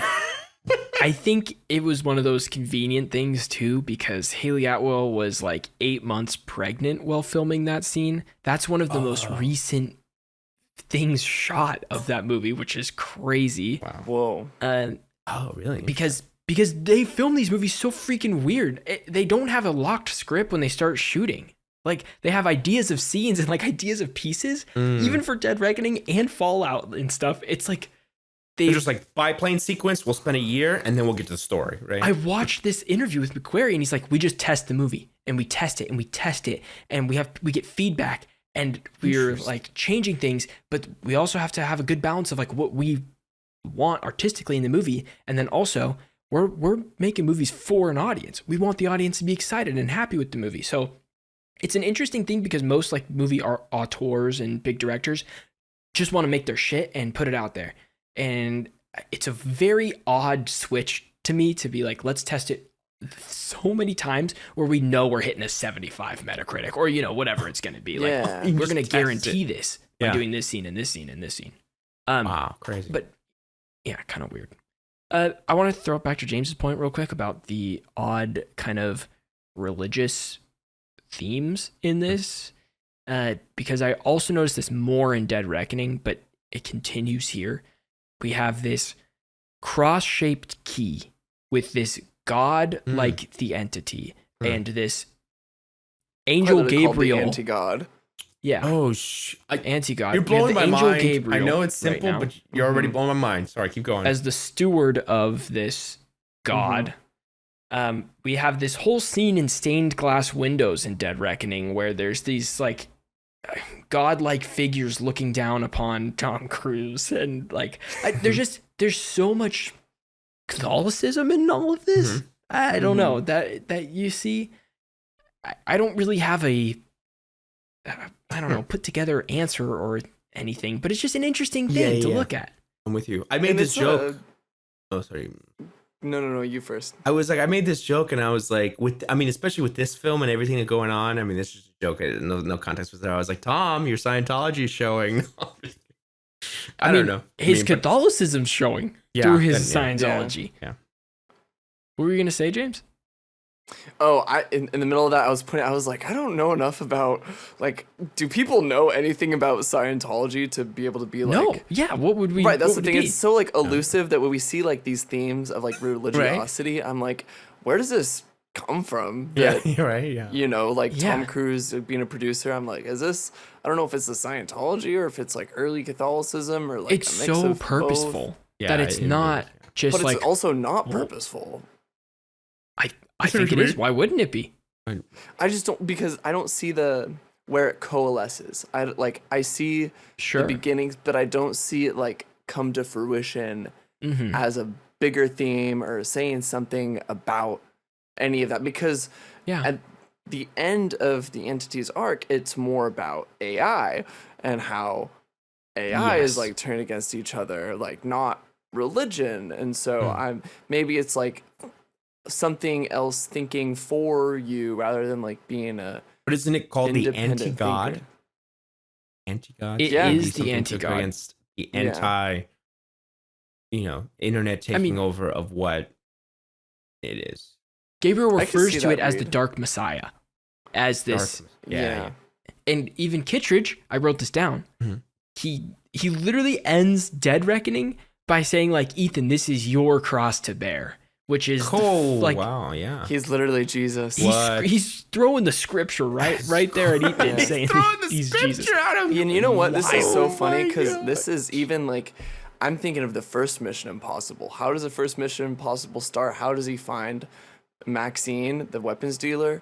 C: I think it was one of those convenient things too, because Haley Atwell was like 8 months pregnant while filming that scene. That's one of the most recent things shot of that movie, which is crazy.
B: Whoa.
A: Oh, really?
C: Because they film these movies so freaking weird. They don't have a locked script when they start shooting. Like they have ideas of scenes and like ideas of pieces, even for Dead Reckoning and Fallout and stuff. It's like
A: They're just like biplane sequence. We'll spend a year and then we'll get to the story, right?
C: I watched this interview with McQuarrie and he's like, we just test the movie and we test it and we test it and we get feedback and we're like changing things, but we also have to have a good balance of like what we want artistically in the movie, and then also we're making movies for an audience. We want the audience to be excited and happy with the movie. So it's an interesting thing because most like movie auteurs and big directors just want to make their shit and put it out there. And it's a very odd switch to me to be like, let's test it so many times where we know we're hitting a 75 Metacritic or, you know, whatever it's going to be.
B: Yeah.
C: Like, we're
A: Just
C: going to
A: test
C: guarantee
A: it.
C: this by
A: Yeah.
C: doing this scene and this scene and this scene.
A: Wow, crazy.
C: But yeah, kind of weird. I want to throw it back to James's point real quick about the odd kind of religious themes in this, because I also noticed this more in Dead Reckoning, but it continues here. We have this cross-shaped key with this god like the entity and this angel Gabriel.
B: Anti-God.
C: Yeah,
A: oh,
C: anti-god.
A: you're
C: We have
A: blowing
C: the
A: my
C: angel
A: mind.
C: Gabriel
A: I know it's
C: right
A: simple,
C: now.
A: but you're already blowing my mind. Sorry, keep going.
C: As the steward of this god. We have this whole scene in stained glass windows in Dead Reckoning where there's these like godlike figures looking down upon Tom Cruise, and like there's so much Catholicism in all of this. I don't know that you see. I don't really have a I don't know put together answer or anything, but it's just an interesting thing to look at.
A: I'm with you. I made
B: And
A: this
B: it's
A: joke. Oh, sorry.
B: No, you first.
A: I was like, I made this joke, and I was like, especially with this film and everything that's going on. I mean, this is just a joke. No context was there. I was like, Tom, your Scientology is showing. I don't know.
C: His
A: but-
C: Catholicism's showing
A: Yeah,
C: through his
A: then,
C: Scientology.
A: Yeah.
C: What were you gonna say, James?
B: Oh, in the middle of that, I was like, I don't know enough about, like, do people know anything about Scientology to be able to be like,
C: No. Yeah. What would we?
B: right? That's
C: what
B: the
C: would
B: thing.
C: it be?
B: It's so like elusive that when we see like these themes of like religiosity, I'm like, where does this come from?
A: Yeah,
B: That,
A: you're right. Yeah.
B: you know, like
C: Yeah.
B: Tom Cruise being a producer, I'm like, is this? I don't know if it's the Scientology or if it's like early Catholicism or like
C: It's
B: a mix
C: so
B: of both.
C: purposeful
A: Yeah,
C: that it's
A: it
C: not
A: is,
C: just
B: But
C: like
B: it's also not
C: well,
B: purposeful.
C: I think it is. Why wouldn't it be?
B: I just don't, because I don't see where it coalesces. I see
C: Sure.
B: the beginnings, but I don't see it like come to fruition
C: Mm-hmm.
B: as a bigger theme or saying something about any of that, because at the end of the entity's arc, it's more about AI and how AI is like turned against each other, like not religion. And so maybe it's like something else thinking for you rather than like being a
A: But isn't it called the
B: independent
A: anti-god?
B: thinker.
A: Anti-god?
C: It
B: Yeah.
C: is the
A: Something to
C: anti-god.
A: against the anti, internet taking over of what it is.
C: Gabriel
B: I can
C: refers
B: see
C: to it
B: that,
C: as the
B: Reed.
C: Dark Messiah, as this,
B: Yeah.
C: and even Kittredge, I wrote this down.
A: Mhm.
C: He literally ends Dead Reckoning by saying like, Ethan, this is your cross to bear, which is
A: Wow, yeah.
B: He's literally Jesus.
A: What?
C: he's throwing the scripture right there at Ethan, saying he's Jesus.
A: at him.
B: And you know what? This is so
A: Oh
B: funny
A: my
B: because
A: God.
B: this is even like, I'm thinking of the first Mission Impossible. How does the first Mission Impossible start? How does he find Maxine, the weapons dealer?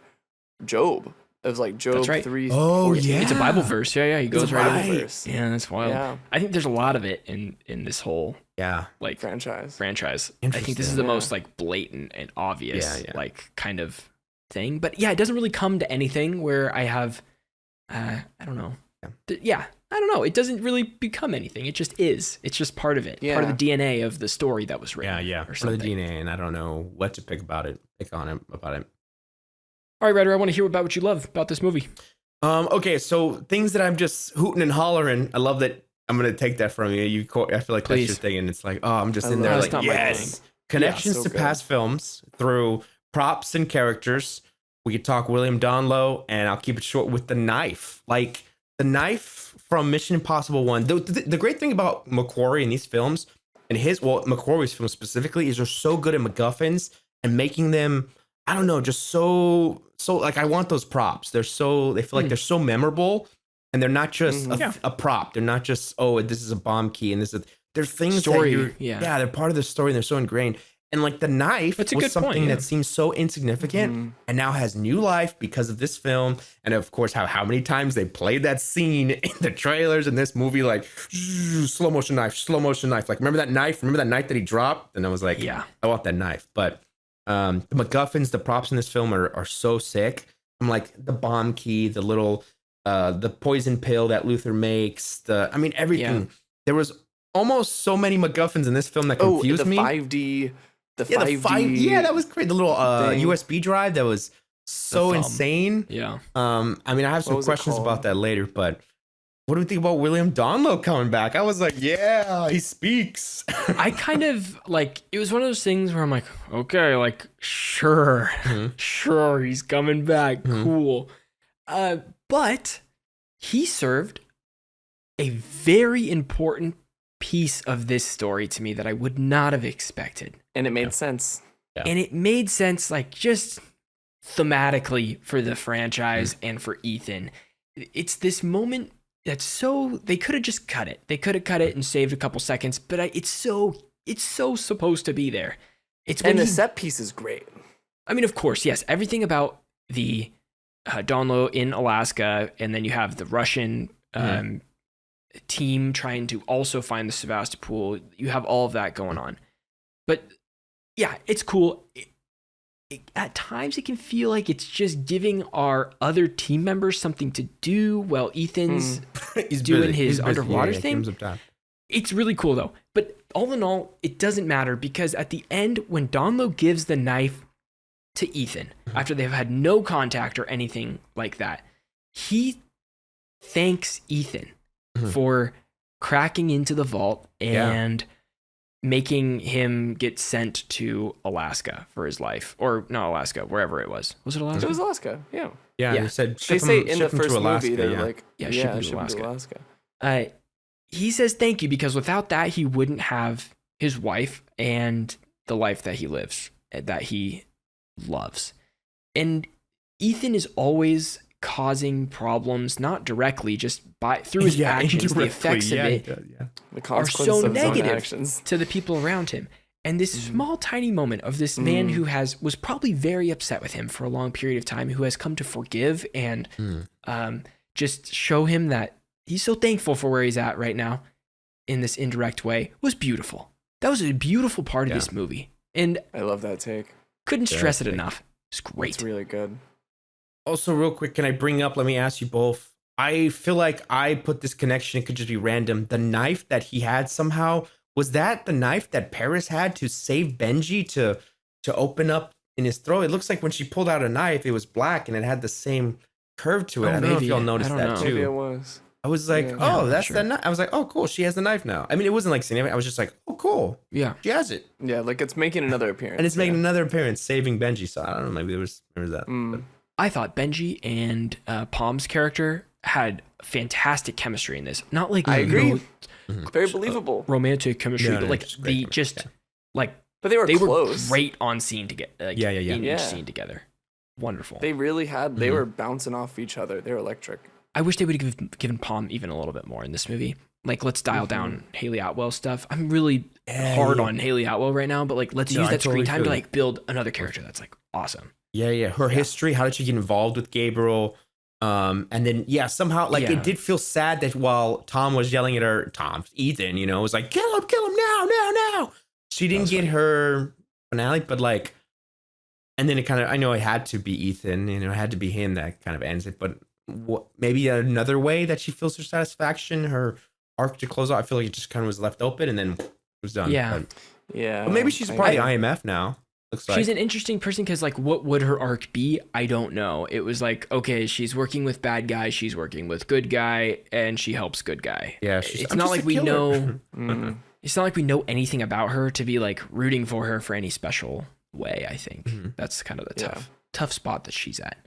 B: Job. It was like Job
C: That's right.
B: 3.
A: Oh,
B: 14.
A: yeah.
C: It's a Bible verse. Yeah, he goes
B: It's a
C: right
B: Bible
C: over.
B: verse.
C: Yeah, that's wild.
B: Yeah.
C: I think there's a lot of it in this whole
A: Yeah.
C: like
B: Franchise.
C: franchise. I think this is
A: Interesting.
C: the
B: Yeah.
C: most like blatant and obvious
A: Yeah.
C: like kind of thing. But yeah, it doesn't really come to anything where I have I don't know. I don't know. It doesn't really become anything. It just is. It's just part of it. Part of the DNA of the story that was written.
A: Yeah.
C: Or
A: For the
C: something.
A: DNA, and I don't know what to pick about it. About it.
C: All right, Ryder, I want to hear about what you love about this movie.
A: Okay, so things that I'm just hooting and hollering. I love that. I'm gonna take that from you. I feel like
C: Please.
A: that's your thing, and it's like, oh, I'm just
B: I
A: in
B: love
A: there
B: it.
A: like,
B: It's not my
A: yes.
B: thing.
A: Connections
B: so
A: to
B: good.
A: past films through props and characters. We could talk William Donlow, and I'll keep it short with the knife. Like the knife from Mission Impossible 1. The great thing about McQuarrie in these films, and McQuarrie's films specifically, is they're so good at MacGuffins and making them, I don't know, just so like I want those props. They feel like they're so memorable, and they're not just a prop. They're not just, oh, this is a bomb key and they're things
C: Story,
A: that they're part of the story and they're so ingrained. And like the knife
C: That's a
A: was
C: good
A: something
C: point, yeah.
A: that seems so insignificant and now has new life because of this film. And of course, how many times they played that scene in the trailers in this movie, like slow motion knife. Like, remember that knife? Remember that knife that he dropped? And I was like,
C: Yeah.
A: I want that knife. But the MacGuffins, the props in this film are so sick. I'm like the bomb key, the little, the poison pill that Luther makes, everything.
C: Yeah.
A: There was almost so many MacGuffins in this film that confused
B: the
A: me.
B: 5D. The 5D.
A: Yeah, that was great. The little
B: thing.
A: USB drive that was so
C: thumb.
A: insane.
C: Yeah.
A: I have some
B: was it
A: questions
B: called?
A: about that later, but what do we think about William Donlow coming back? I was like, yeah, he speaks.
C: I kind of like, it was one of those things where I'm like, okay, like, sure, he's coming back. Cool. But he served a very important piece of this story to me that I would not have expected.
B: And it made sense.
A: Yeah.
C: And it made sense, like, just thematically for the franchise and for Ethan. It's this moment that's so, they could have just cut it. They could have cut it and saved a couple seconds, but it's so supposed to be there. It's when
B: And the set piece is great.
C: I mean, of course, yes. Everything about the Donlow in Alaska, and then you have the Russian team trying to also find the Sevastopol. You have all of that going on. But yeah, it's cool. At times, it can feel like it's just giving our other team members something to do while Ethan's
A: He's
C: doing
A: busy.
C: his
A: He's busy.
C: underwater
A: Yeah,
C: thing.
A: give him some time.
C: It's really cool though. But all in all, it doesn't matter because at the end, when Donlow gives the knife to Ethan, after they've had no contact or anything like that, he thanks Ethan for cracking into the vault and making him get sent to Alaska for his life. Or not Alaska, wherever it was. Was it Alaska?
B: It was Alaska. Yeah.
A: Yeah,
C: Yeah.
A: they said
B: They
A: ship
B: say
A: him-
B: in the
A: ship him to
B: first
A: Alaska,
B: movie, they're
A: yeah.
B: like,
C: ship him to
B: ship him to
C: Alaska.
B: Alaska.
C: He says thank you because without that, he wouldn't have his wife and the life that he lives, that he loves. And Ethan is always causing problems, not directly, just through his actions. The effects of it
A: The
B: The
C: are
B: consequences
C: so
B: of his own
C: negative
B: actions.
C: to the people around him. And this small, tiny moment of this man who was probably very upset with him for a long period of time, who has come to forgive and just show him that he's so thankful for where he's at right now in this indirect way, was beautiful. That was a beautiful part of this movie. And
B: I love that take.
C: couldn't stress it
A: take.
C: enough. It's great.
B: It's really good.
A: Also, real quick, can I bring up? Let me ask you both. I feel like I put this connection. It could just be random. The knife that he had somehow, was that the knife that Paris had to save Benji to open up in his throat? It looks like when she pulled out a knife, it was black and it had the same curve to it. I don't know if y'all noticed that too.
B: Maybe it was.
A: I was like,
B: Yeah.
A: oh,
C: Yeah,
A: that's
C: sure.
A: the knife. I was like, oh, cool. She has the knife now. I mean, it wasn't like significant. I was just like, oh, cool.
C: Yeah.
A: She has it.
B: Yeah, like it's making another appearance.
A: And it's making another appearance, saving Benji. So I don't know. Maybe there was that. But
C: I thought Benji and Palm's character had fantastic chemistry in this. Not like
B: I agree.
C: no,
B: Very believable.
C: romantic chemistry,
A: No,
C: but
A: no,
C: like
A: just great
C: the
A: chemistry,
C: just like
B: But they were
C: they
B: close.
C: were great on scene together. Like,
A: Yeah.
C: in
B: Yeah.
C: each scene together. Wonderful.
B: They really had. They
A: Mhm.
B: were bouncing off each other. They were electric.
C: I wish they would have given Palm even a little bit more in this movie. Like, let's dial down Haley Atwell stuff. I'm really hard on Haley Atwell right now, but like, let's
A: No,
C: use
A: I
C: that screen
A: totally
C: time to
A: feel
C: like build another character that's like awesome.
A: Yeah. Her history. How did she get involved with Gabriel? And then somehow like
C: Yeah.
A: it did feel sad that while Tom was yelling at her, Ethan, was like, kill him now. She didn't get her finale, but like, and then it kind of, I know it had to be Ethan, it had to be him that kind of ends it, but maybe another way that she feels her satisfaction, her arc to close out. I feel like it just kind of was left open and then it was done.
C: Yeah.
B: Yeah.
A: But maybe she's part of the IMF now. Looks like.
C: She's an interesting person because, like, what would her arc be? I don't know. It was like, okay, she's working with bad guy, she's working with good guy, and she helps good guy.
A: Yeah,
C: it's
A: I'm
C: not
A: just
C: like
A: a
C: we
A: killer.
C: know. It's not like we know anything about her to be like rooting for her for any special way. I think that's kind of the tough spot that she's at.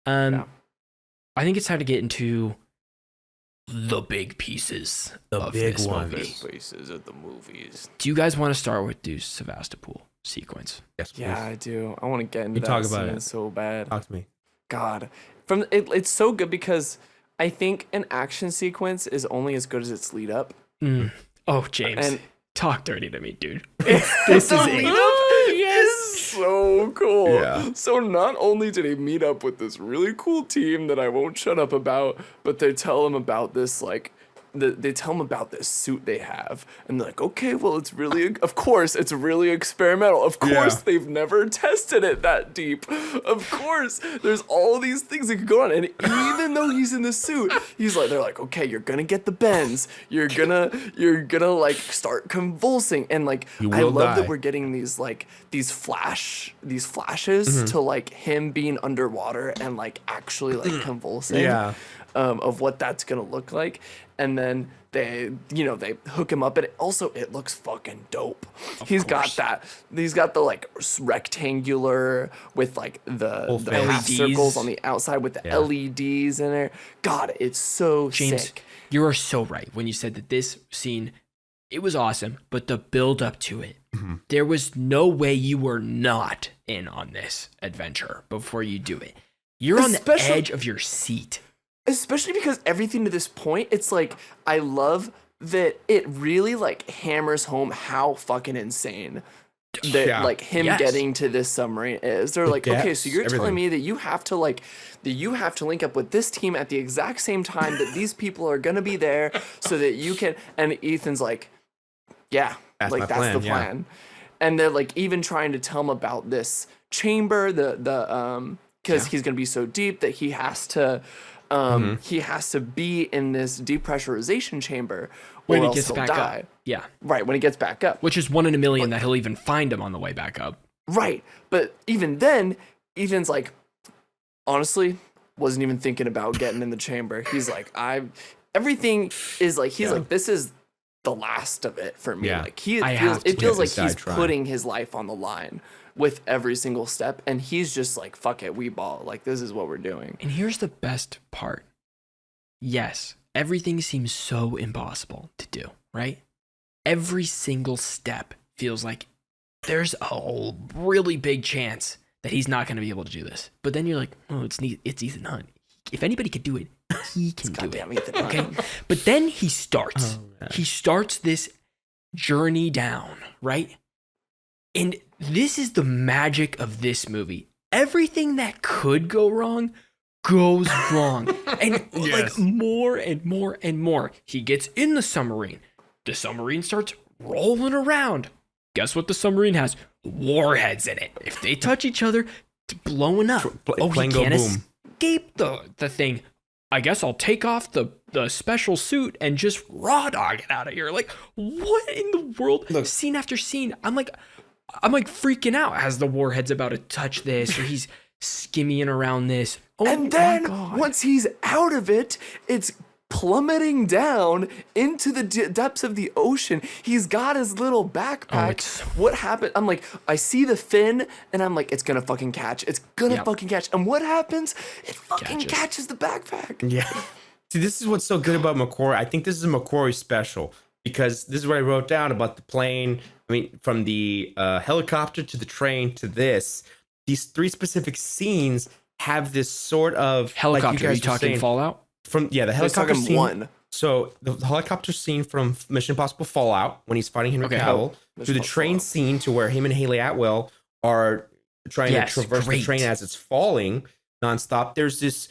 C: I think it's time to get into the big pieces.
A: The
C: of
A: big
C: this
A: ones.
C: movie.
B: Faces of the movies.
C: Do you guys want to start with the Sevastopol sequence?
A: Yes, please.
B: Yeah, I do. I want to get into that
A: talk about
B: scene
A: it.
B: so bad.
A: Talk to me.
B: God, it's so good because I think an action sequence is only as good as its lead up.
C: Oh, James,
B: And-
C: talk dirty to me, dude.
B: This
C: is
B: lead up is so cool.
A: Yeah.
B: So not only did he meet up with this really cool team that I won't shut up about, but they tell him about this they tell him about this suit they have, and they're like, okay, well, of course, it's really experimental. Of course, they've never tested it that deep. Of course, there's all these things that could go on, and even though he's in the suit, they're like, okay, you're gonna get the bends, you're gonna like start convulsing, and like, I love that we're getting these flashes to like him being underwater and like actually like convulsing.
A: Yeah.
B: Of what that's gonna look like, and then they hook him up, and it looks fucking dope. He's got the like rectangular with like the half
C: LEDs.
B: circles on the outside with the LEDs in there. God, it's so
C: James,
B: sick.
C: you are so right when you said that this scene, it was awesome, but the build up to it, there was no way you were not in on this adventure before you do it. You're on the edge of your seat.
B: Especially because everything to this point, it's like, I love that it really like hammers home how fucking insane that like him getting to this submarine is. They're like, okay, so you're telling me that you have to link up with this team at the exact same time that these people are gonna be there so that you can, and Ethan's like, yeah, that's the plan. And they're like even trying to tell him about this chamber, because he's gonna be so deep that he has to be in this depressurization chamber or
C: When he
B: else
C: gets
B: he'll
C: back
B: die.
C: up. Yeah.
B: Right, when he gets back up.
C: Which is 1 in a million that he'll even find him on the way back up.
B: Right. But even then, Ethan's like, honestly, wasn't even thinking about getting in the chamber. He's like, everything is like, he's like, this is the last of it for me.
A: Yeah.
B: Like it feels like he's
A: trying.
B: putting his life on the line with every single step, and he's just like, fuck it, we ball. Like, this is what we're doing.
C: And here's the best part. Yes, everything seems so impossible to do, right? Every single step feels like there's a really big chance that he's not going to be able to do this. But then you're like, oh, it's Ethan Hunt. If anybody could do it, he can do it.
B: Ethan Hunt.
C: Okay? But then he starts. He starts this journey down, right? And this is the magic of this movie. Everything that could go wrong goes wrong. And like more and more and more. He gets in the submarine. The submarine starts rolling around. Guess what the submarine has? Warheads in it. If they touch each other, blowing up. He
A: Plane go
C: can't
A: boom.
C: escape the thing. I guess I'll take off the special suit and just raw dog it out of here. Like, what in the world?
A: Look.
C: Scene after scene, I'm like freaking out as the warhead's about to touch this, or he's skimming around this. Oh,
B: And
C: my
B: then
C: God.
B: once he's out of it, it's plummeting down into the depths of the ocean. He's got his little backpack.
C: it's-
B: What happened? I'm like, I see the fin, and I'm like, it's gonna fucking catch. It's gonna
C: Yep.
B: fucking catch. And what happens? It fucking
C: Catches.
B: catches the backpack.
A: Yeah. See, this is what's so good about McQuarrie. I think this is a McQuarrie special because this is what I wrote down about the plane. I mean, from the helicopter to the train to this, these three specific scenes have this sort of
C: Helicopter,
A: Like you
C: are
A: guys
C: you
A: were
C: talking
A: saying,
C: Fallout?
A: from the
B: I was
A: helicopter
B: talking
A: scene.
B: one.
A: So the helicopter scene from Mission Impossible Fallout when he's fighting Henry
C: Okay.
A: Cavill to
B: Mission
A: the
B: Impossible
A: train
B: Fallout.
A: scene to where him and Haley Atwell are trying
C: Yes,
A: to traverse
C: great.
A: the train as it's falling nonstop. There's this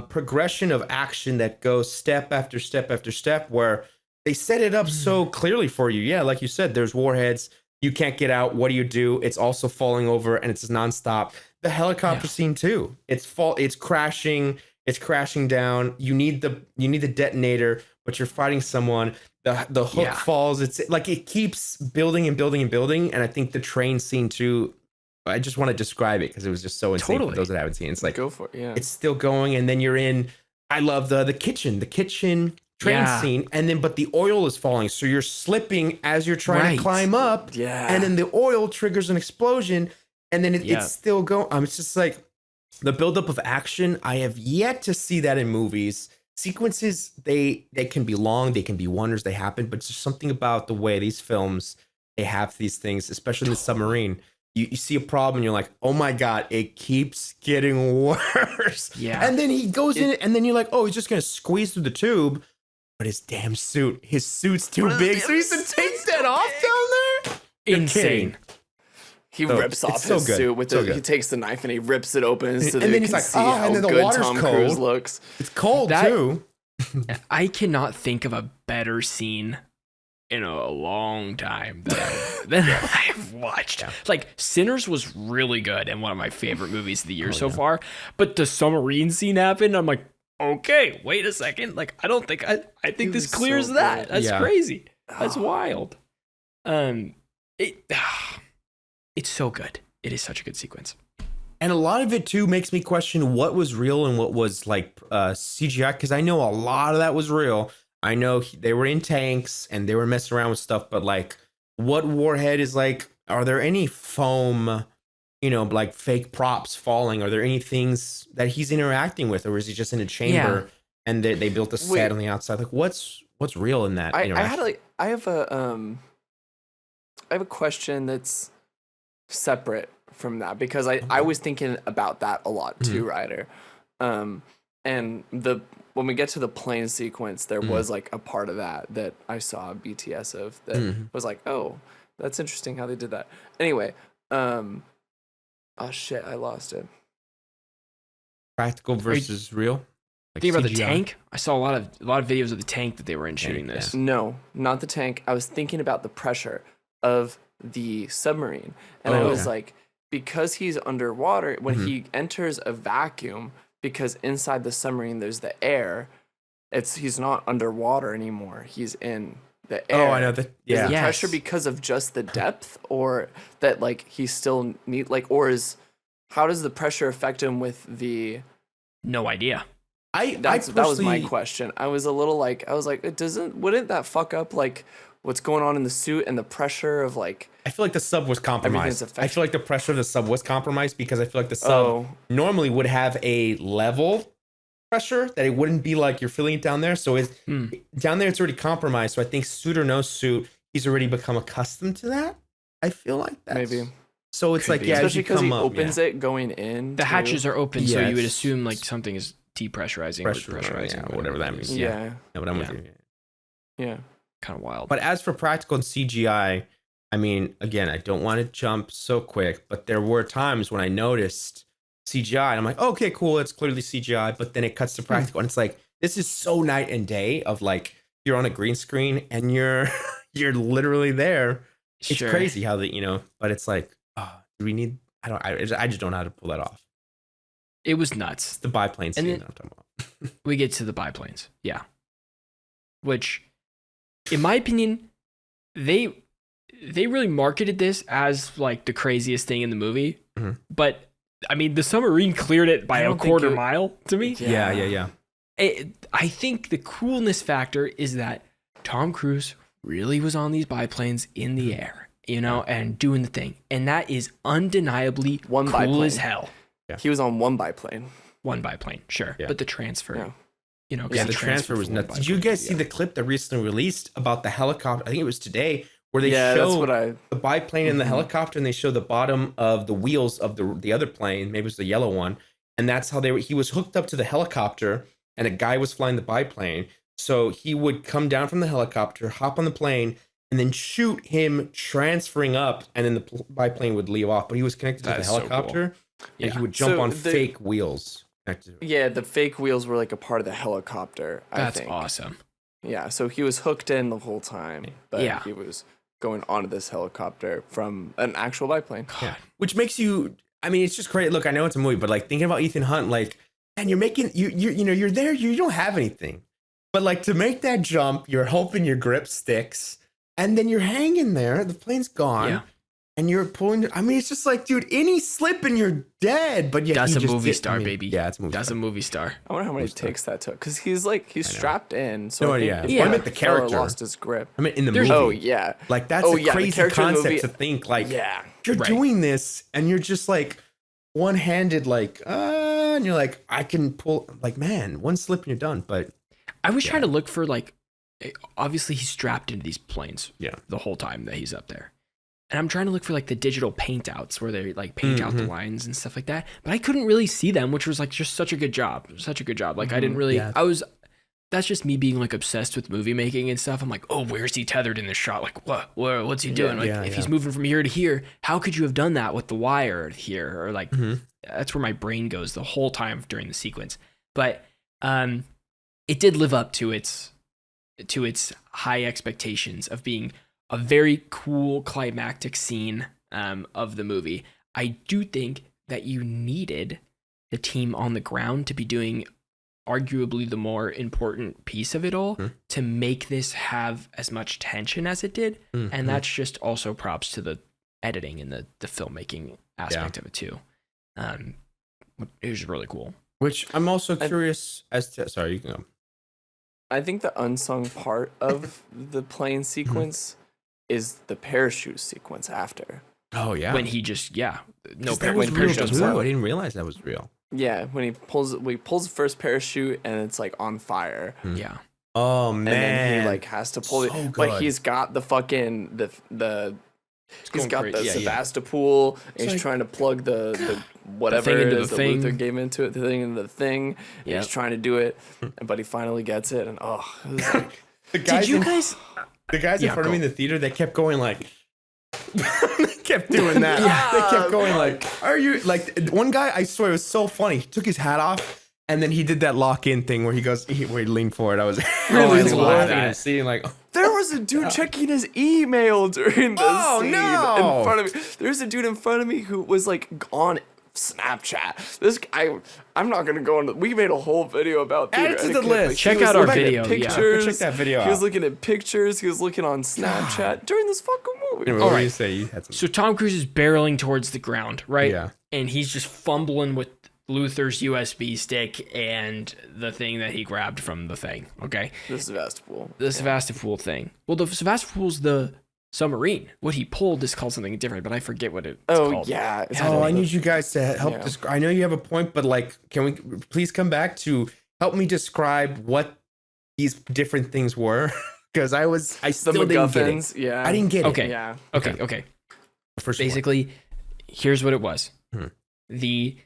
A: progression of action that goes step after step after step where they set it up so clearly for you. Yeah, like you said, there's warheads. You can't get out. What do? It's also falling over and it's nonstop. The helicopter scene too. It's crashing. It's crashing down. You need the detonator, but you're fighting someone. The hook falls. It's like it keeps building and building and building. And I think the train scene too. I just want to describe it because it was just so insane for those that haven't seen. It's like
B: Go for it. Yeah.
A: it's still going, and then you're in. I love the kitchen train scene, and then but the oil is falling, so you're slipping as you're trying to climb up.
B: Yeah.
A: And then the oil triggers an explosion, and then it's still going. It's just like the buildup of action. I have yet to see that in movies. Sequences, they can be long, they can be wonders, they happen, but there's something about the way these films they have these things, especially in the submarine. You see a problem and you're like, oh my God, it keeps getting worse.
C: Yeah.
A: And then he goes in it, and then you're like, oh, he's just gonna squeeze through the tube. But his damn his suit's too big, so he has to take that off down there. You're
C: Insane.
A: kidding.
B: He
A: So,
B: rips off
A: it's so
B: his
A: good.
B: suit with
A: So
B: the. He
A: good.
B: takes the knife and he rips it open so that
A: And
B: you
A: then
B: can
A: he's like,
B: see
A: "Oh,
B: how
A: and then the
B: good
A: water's
B: Tom Cruise
A: cold."
B: looks.
A: It's cold
C: That-
A: too.
C: I cannot think of a better scene in a long time that I've watched. Like, Sinners was really good and one of my favorite movies of the year so far. But the submarine scene happened. I'm like, okay, wait a second. Like, I don't think I think
B: It
C: this
B: was
C: clears
B: so
C: that.
B: good.
C: That's
A: Yeah.
C: crazy. That's wild. It's so good. It is such a good sequence.
A: And a lot of it too makes me question what was real and what was like CGI, because I know a lot of that was real. I know they were in tanks and they were messing around with stuff, but like, what warhead is like? Are there any foam, like fake props falling? Are there any things that he's interacting with, or is he just in a chamber and they built a set on the outside? Like, what's real in that?
B: I
A: interaction?
B: have a question that's separate from that because I was thinking about that a lot too, Ryder. And when we get to the plane sequence, there was like a part of that I saw BTS of that was like, oh, that's interesting how they did that. Anyway, oh shit, I lost it.
A: Practical versus real. Like
C: Think about the
A: CGI?
C: tank. I saw a lot of videos of the tank that they were in shooting
A: Tank,
C: this.
B: No, not the tank. I was thinking about the pressure of the submarine. And I was like, because he's underwater, when he enters a vacuum, because inside the submarine there's the air, he's not underwater anymore. He's in the air.
A: Oh, I know that.
B: Is
A: Yeah.
B: the
C: Yes.
B: pressure because of just the depth, or that like he still need how does the pressure affect him with the
C: No idea.
B: that was my question. I was like, wouldn't that fuck up like what's going on in the suit and the pressure of like
A: I feel like the sub was compromised.
B: Everything's
A: I feel like the pressure of the sub was compromised because I feel like the sub normally would have a level pressure that it wouldn't be like you're feeling it down there. So it's down there, it's already compromised. So I think suit or no suit, he's already become accustomed to that. I feel like that.
B: maybe.
A: So it's
C: Could
A: like,
C: be.
A: yeah, as
B: Especially
A: you
B: because he
A: come up,
B: opens it going in.
C: The hatches are open, so
A: Yeah,
C: you would
A: it's-
C: assume like something is depressurizing or
A: pressure,
C: pressurizing,
A: yeah, whatever that means.
B: Yeah.
A: No, but I'm with
C: Yeah.
A: you.
B: Yeah.
C: Kind of wild.
A: But as for practical and CGI, I mean, again, I don't want to jump so quick, but there were times when I noticed CGI and I'm like, okay, cool, it's clearly CGI, but then it cuts to practical and it's like, this is so night and day of like, you're on a green screen and you're literally there. It's
C: Sure.
A: crazy how but it's like, oh, do we need I just don't know how to pull that off.
C: It was nuts.
A: It's the biplane scene
C: then-
A: that I'm talking about.
C: We get to the biplanes. Yeah. Which, in my opinion, they really marketed this as like the craziest thing in the movie.
A: Mhm.
C: But I mean, the submarine cleared it by
B: I
C: a
B: don't think
C: quarter
B: it-
C: mile to me.
A: Yeah.
C: I think the coolness factor is that Tom Cruise really was on these biplanes in the air, and doing the thing. And that is undeniably
B: One
C: cool
B: biplane.
C: as hell.
B: He was on one biplane.
C: One biplane, sure.
A: Yeah.
C: But the transfer,
B: Yeah.
C: 'cause
A: Yeah,
C: he
A: the transfer was
C: from one
A: nuts. Did you
C: biplane
A: guys
C: to
A: see the clip that recently released about the helicopter? I think it was today, where they
B: Yeah, that's
A: show
B: what I.
A: the biplane and the
B: Mhm.
A: helicopter, and they show the bottom of the wheels of the other plane. Maybe it was the yellow one, and that's how he was hooked up to the helicopter, and a guy was flying the biplane. So he would come down from the helicopter, hop on the plane, and then shoot him transferring up, and then the biplane would leave off. But he was connected to
C: That
A: the
C: is so cool.
A: helicopter, and
C: Yeah.
A: he would jump
B: So
A: on
B: the-
A: fake wheels. Connected to it.
B: Yeah, the fake wheels were like a part of the helicopter.
C: That's
B: I think.
C: awesome.
B: Yeah, so he was hooked in the whole time, but
C: Yeah.
B: he was going onto this helicopter from an actual biplane.
A: Yeah. Which makes you, I mean, it's just great. Look, I know it's a movie, but like thinking about Ethan Hunt, like, man, you're making, you're there, you don't have anything. But like to make that jump, you're hoping your grip sticks, and then you're hanging there, the plane's gone,
C: Yeah.
A: and you're pulling, I mean, it's just like, dude, any slip and you're dead. But yeah,
C: That's
A: he
C: a
A: just
C: movie
A: did-
C: star,
A: I mean,
C: baby.
A: Yeah, it's a movie
C: That's
A: star.
C: a movie star.
B: I wonder how many
A: Most of
B: takes that took, because he's
A: know.
B: strapped in. So
A: No,
B: I think
A: yeah.
B: if
C: Yeah. I
A: meant the
B: the fella
A: character.
B: lost his grip.
A: I mean, in the
C: There's-
A: movie.
B: Oh yeah,
A: Like, that's
B: Oh,
A: a
B: yeah, the
A: crazy
B: character in the
A: concept
B: movie-
A: to think, like,
B: yeah.
A: you're
C: Right.
A: doing this and you're just like one-handed, like and you're like, I can pull, like, man, one slip and you're done. But
C: I was
A: Yeah.
C: trying to look for like, obviously he's strapped into these planes
A: Yeah.
C: the whole time that he's up there. And I'm trying to look for like the digital paint outs where they like paint out the
A: Mhm.
C: lines and stuff like that. But I couldn't really see them, which was like just such a good job. Such a good job. Like I didn't really,
A: Yeah.
C: that's just me being like obsessed with movie making and stuff. I'm like, oh, where's he tethered in the shot? Like what's he doing? Like
A: Yeah,
C: if
A: yeah.
C: he's moving from here to here, how could you have done that with the wire here? Or like, that's where my brain goes the whole time during the sequence. But it did live up to its high expectations of being a very cool climactic scene of the movie. I do think that you needed the team on the ground to be doing arguably the more important piece of it all to make this have as much tension as it did. And that's just also props to the editing and the filmmaking aspect of it too. It was really cool.
A: which I'm also curious as to, sorry, you can go.
B: I think the unsung part of the plane sequence is the parachute sequence after.
A: Oh, yeah.
C: When he just, no,
A: that was
B: when
A: real
B: parachute
A: too.
B: jumps out.
A: I didn't realize that was real.
B: Yeah, when he pulls the first parachute and it's like on fire.
C: yeah.
A: Oh, man.
B: And then he like has to pull
A: So
B: it, but
A: good.
B: he's got the fucking the he's
C: going
B: got
C: crazy.
B: the
C: Yeah, yeah.
B: Sebastopol, and he's
A: like-
B: trying to plug the whatever
C: thing into
B: it is
C: the
B: that
C: thing.
B: Luther gave into it, the thing into the thing. And
C: Yep.
B: he's trying to do it, but he finally gets it, and it was like,
A: the guys
C: Did you
A: in,
C: guys?
A: the guys in
C: Yeah,
A: front of
C: go.
A: me in the theater, they kept going like, they kept doing that. They kept going like, are you, like, one guy, I swear it was so funny. He took his hat off and then he did that lock-in thing where he goes, where he leaned forward. I was really
C: I love
A: laughing
C: that.
A: and seeing like,
B: there was a dude checking his email during the
A: Oh,
B: scene
A: no.
B: in front of me. There's a dude in front of me who was like on Snapchat. This guy, I'm not gonna go into. We made a whole video about
A: Add
B: theater
A: it to the
B: etiquette,
A: list.
B: but he
C: Check
B: was
C: out our
B: looking at
C: video, yeah.
B: Pictures.
A: Check that video
B: He was
A: out.
B: looking at pictures. He was looking on Snapchat during this fucking movie.
A: anyway,
C: All
A: what do
C: right.
A: you say? You had some.
C: So Tom Cruise is barreling towards the ground, right?
A: Yeah.
C: And he's just fumbling with Luther's USB stick and the thing that he grabbed from the thing. Okay.
B: The Sebastopol.
C: The Sebastopol thing. Well, the Sebastopol's the submarine. What he pulled is called something different, but I forget what it's
B: Oh
C: called.
B: yeah. It's
A: Oh, I need you guys to help
B: Yeah.
A: describe. I know you have a point, but like, can we please come back to help me describe what these different things were? Because I
B: the
A: still didn't get it.
B: MacGuffins. Yeah.
A: I didn't get it.
C: Okay.
B: Yeah.
C: Okay.
A: First one.
C: Basically, here's what it was.
A: Hmm.
C: The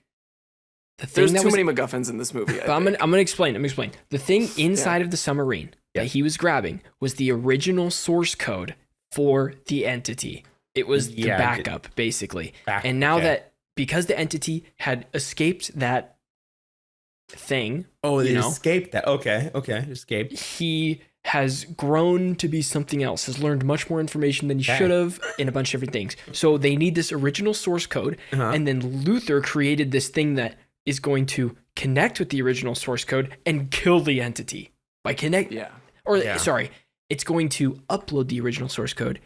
C: thing
B: There's
C: that
B: too
C: was,
B: many MacGuffins in this movie.
C: But I'm gonna explain. The thing inside of the submarine
A: Yeah.
C: that he was grabbing was the original source code for the entity. It was the
A: Yeah, I did.
C: backup, basically.
A: Back-
C: And now
A: okay.
C: that because the entity had escaped that thing,
A: Oh, they
C: you know,
A: escaped that. Okay, escaped.
C: he has grown to be something else, has learned much more information than he
A: Okay.
C: should have in a bunch of different things. So they need this original source code. And then Luther created this thing that is going to connect with the original source code and kill the entity by sorry, it's going to upload the original source code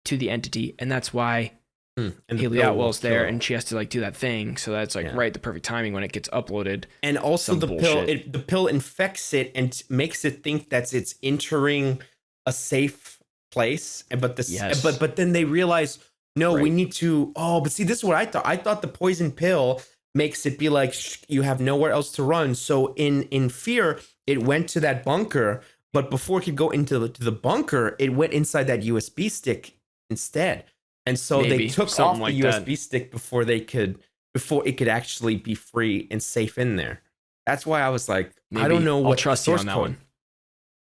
C: to the entity. And that's why
A: And the
C: Haley
A: pill
C: Atwell's
A: will
C: there
A: kill.
C: and she has to like do that thing. So that's like right, the perfect timing when it gets uploaded.
A: And also
C: Some
A: the
C: bullshit.
A: the pill infects it and makes it think that it's entering a safe place. And but
C: Yes.
A: but then they realize, no, we
C: Right.
A: need to. Oh, but see, this is what I thought. I thought the poison pill makes it be like you have nowhere else to run. So in fear, it went to that bunker. But before it could go into the bunker, it went inside that USB stick instead. And so
C: Maybe,
A: they took
C: something
A: off the
C: like
A: USB
C: that.
A: stick before it could actually be free and safe in there. That's why I was like, I
C: Maybe.
A: don't know
C: I'll
A: what
C: trust
A: the
C: you
A: source
C: on that
A: code.
C: one.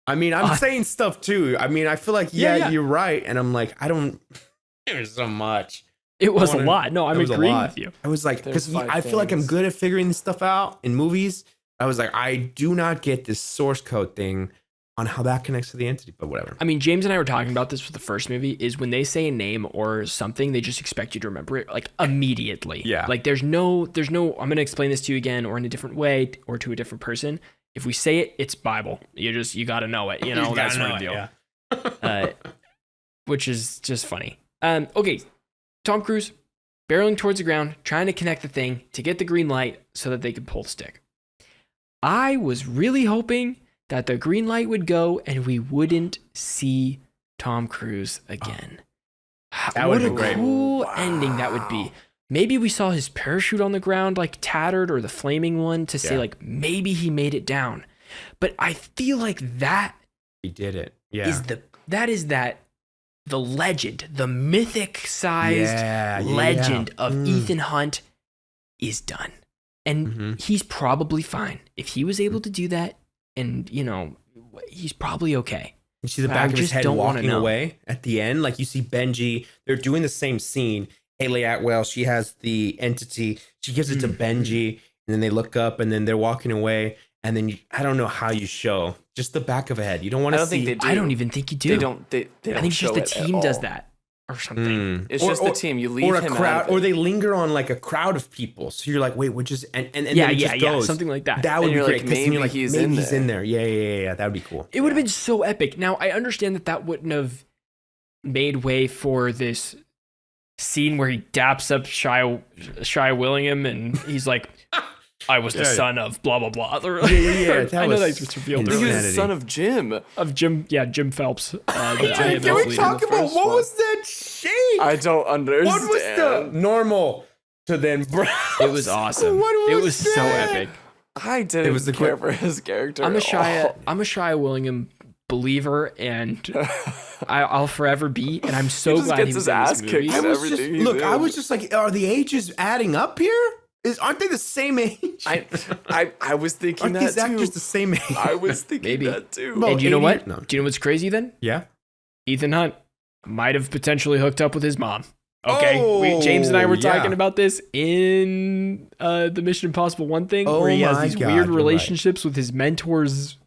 A: I mean, I'm saying stuff too. I mean, I feel like
C: Yeah.
A: you're right, and I'm like, I don't. There's so much.
C: It was a
A: wanna-
C: lot. No, I'm
A: it was a
C: agreeing
A: lot.
C: with you.
A: I was like,
B: There's
A: because
B: 5
A: I feel like I'm
B: things.
A: good at figuring this stuff out in movies. I was like, I do not get this source code thing on how that connects to the entity, but whatever.
C: I mean, James and I were talking about this for the first movie, is when they say a name or something, they just expect you to remember it like immediately.
A: Yeah.
C: Like there's no, I'm going to explain this to you again or in a different way or to a different person. If we say it, it's Bible. You got to know it, you know,
A: You
C: that
A: gotta
C: sort
A: know
C: of
A: it,
C: deal. Which is just funny. Okay. Tom Cruise barreling towards the ground, trying to connect the thing to get the green light so that they could pull the stick. I was really hoping that the green light would go and we wouldn't see Tom Cruise again.
A: That
C: What
A: would've
C: a
A: been great.
C: cool ending that would be. Maybe we saw his parachute on the ground, like tattered, or the flaming one to say,
A: Yeah.
C: like, maybe he made it down. But I feel like that
A: He did it. Yeah.
C: is the legend, the mythic sized legend of Ethan Hunt is done. And he's probably fine. If he was able to do that, and you know, he's probably okay.
A: You see the
C: But
A: back
C: I
A: of his
C: just
A: head
C: don't wanna
A: walking
C: know.
A: away at the end. Like you see Benji, they're doing the same scene. Haley Atwell, she has the entity. She gives it to Benji, and then they look up, and then they're walking away. And then I don't know how you show just the back of a head. You don't want
B: I
A: to
B: don't
A: see.
B: think they do.
C: I don't even think you do.
B: They don't. They
C: I
B: don't
C: think
B: show
C: just the
B: it at
C: team does
B: all.
C: that or something.
B: It's just the team. You leave
A: or a
B: him
A: crowd,
B: out of it.
A: or they linger on like a crowd of people. So you're like, wait, we're just and then
C: Yeah,
A: it
C: yeah,
A: just
C: yeah,
A: goes.
C: something like that.
A: That would
B: And
A: be
B: you're
A: great.
B: like,
A: 'Cause then you're
B: maybe
A: like,
B: he's
A: maybe
B: in
A: he's in
B: there.
A: there. Yeah. That would be cool.
C: It would have been so epic. Now, I understand that wouldn't have made way for this scene where he daps up Shia Willingham and he's like, I was the
A: Yeah.
C: son of blah, blah, blah.
A: Yeah.
C: I know that's just revealed.
B: He was
A: insanity.
B: the son of Jim.
C: Of Jim Phelps.
A: Can we talk about what was that shake?
B: I don't understand.
A: What was the normal to then bro?
C: It was awesome.
A: What
C: It
A: was
C: was so
A: that?
C: epic.
B: I didn't
A: It was the
B: care for his character.
C: I'm a
B: at all.
C: Shia Willingham believer, and I'll forever be. And I'm so
B: just
C: glad
B: gets
C: he was
B: his
C: in this
B: ass
C: movie.
B: kicked.
A: I was just
B: Everything he's
A: look. I
B: in.
A: was just like, are the ages adding up here? Aren't they the same age?
B: I was thinking
A: Aren't
B: that
A: these
B: too.
A: actors the same age?
B: I was thinking
C: Maybe.
B: that too.
A: Well,
C: And do you know
A: 80
C: what?
A: no.
C: Do you know what's crazy then?
A: Yeah.
C: Ethan Hunt might have potentially hooked up with his mom. Okay,
A: Oh,
C: James and I were
A: yeah.
C: talking about this in the Mission Impossible 1 thing,
A: Oh
C: where he has
A: my
C: these
A: God,
C: weird
A: you're
C: relationships with his mentor's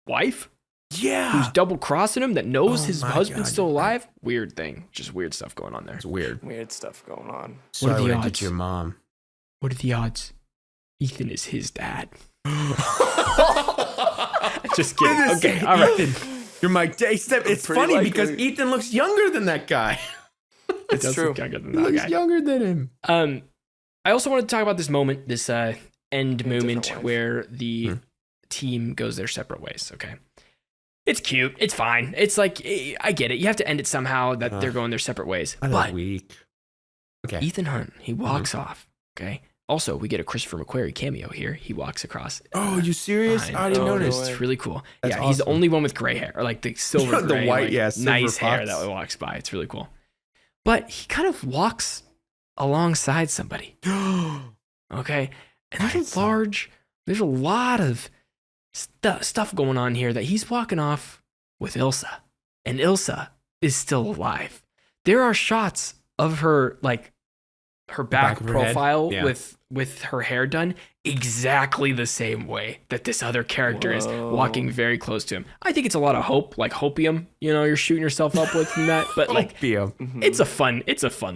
C: wife, who's
A: Yeah.
C: double crossing him, that knows
A: Oh
C: his
A: my
C: husband's
A: God,
C: still
A: you're right.
C: alive. Weird thing, just weird stuff going on there.
A: It's weird.
B: Weird stuff going on.
A: Sorry
C: the
A: what I did
C: odds?
A: to your mom.
C: What are the odds? Ethan is his dad. Just kidding. Okay, all right.
A: You're my day step. It's
B: Pretty
A: funny
B: likely.
A: because Ethan looks younger than that guy.
B: It's
C: Does
B: true.
C: look younger than
A: He
C: that
A: looks
C: guy.
A: younger than him.
C: I also wanted to talk about this moment, this end moment
B: different way.
C: where the team goes their separate ways. Okay, it's cute, it's fine. It's like I get it. You have to end it somehow that they're going their separate ways. But
A: Weak. Okay.
C: Ethan Hunt, he walks off. Okay. Also, we get a Christopher McQuarrie cameo here. He walks across.
A: Oh, you serious?
C: Fine.
A: I didn't
B: Oh, no
A: notice.
B: way.
C: It's really cool.
A: That's
C: yeah, he's the
A: awesome.
C: only one with gray hair, or like the silver
A: The
C: gray,
A: white,
C: like,
A: yeah, silver
C: nice hair
A: puffs.
C: that walks by. It's really cool. But he kind of walks alongside somebody. Okay, and there's a lot of stuff going on here that he's walking off with Ilsa, and Ilsa is still alive. There are shots of her like her back
A: of her head?
C: profile
A: Yeah.
C: with her hair done exactly the same way that this other character is walking very close to him. I think it's a lot of hope, like hopium, you're shooting yourself up with from that, but like it's a fun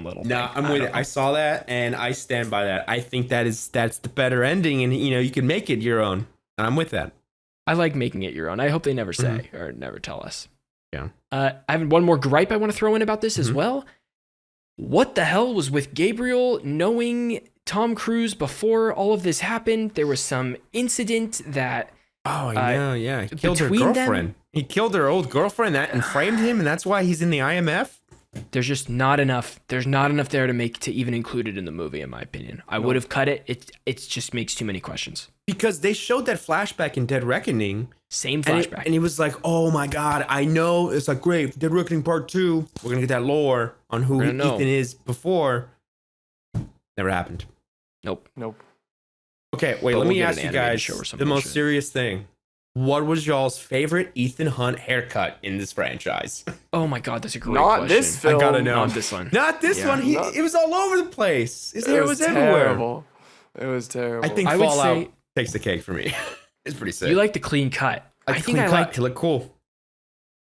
C: little
A: No,
C: thing.
A: I'm with it. I saw that and I stand by that. I think that's the better ending, and you can make it your own. And I'm with that.
C: I like making it your own. I hope they never say or never tell us.
A: Yeah.
C: I have one more gripe I want to throw in about this as well. What the hell was with Gabriel knowing Tom Cruise before all of this happened? There was some incident that.
A: Oh, I know. Yeah, he killed her
C: between
A: girlfriend.
C: them-
A: He killed her old girlfriend and framed him, and that's why he's in the IMF.
C: There's just not enough. There's not enough there to even include it in the movie, in my opinion. I would have cut it. It just makes too many questions.
A: Because they showed that flashback in Dead Reckoning.
C: Same
A: And,
C: flashback.
A: and he was like, "Oh my god, I know." It's like, great, Dead Reckoning Part 2. We're gonna get that lore on who
C: We're gonna know.
A: Ethan is before. Never happened.
C: Nope.
A: Okay, wait.
C: But
A: Let
C: we'll
A: me
C: get
A: ask
C: an
A: you
C: animated
A: guys
C: show or some
A: the most
C: bullshit.
A: serious thing. What was y'all's favorite Ethan Hunt haircut in this franchise?
C: Oh my god, that's a great
B: Not
C: question.
B: this film.
A: I gotta know.
C: Not this one.
A: Not this
C: Yeah.
A: one. It was all over the place. His hair was everywhere.
B: terrible. It was terrible.
A: I think
C: I would
A: Fallout
C: say-
A: takes the cake for me. It's pretty sick.
C: You like the clean cut. I think I liked.
A: He looked cool.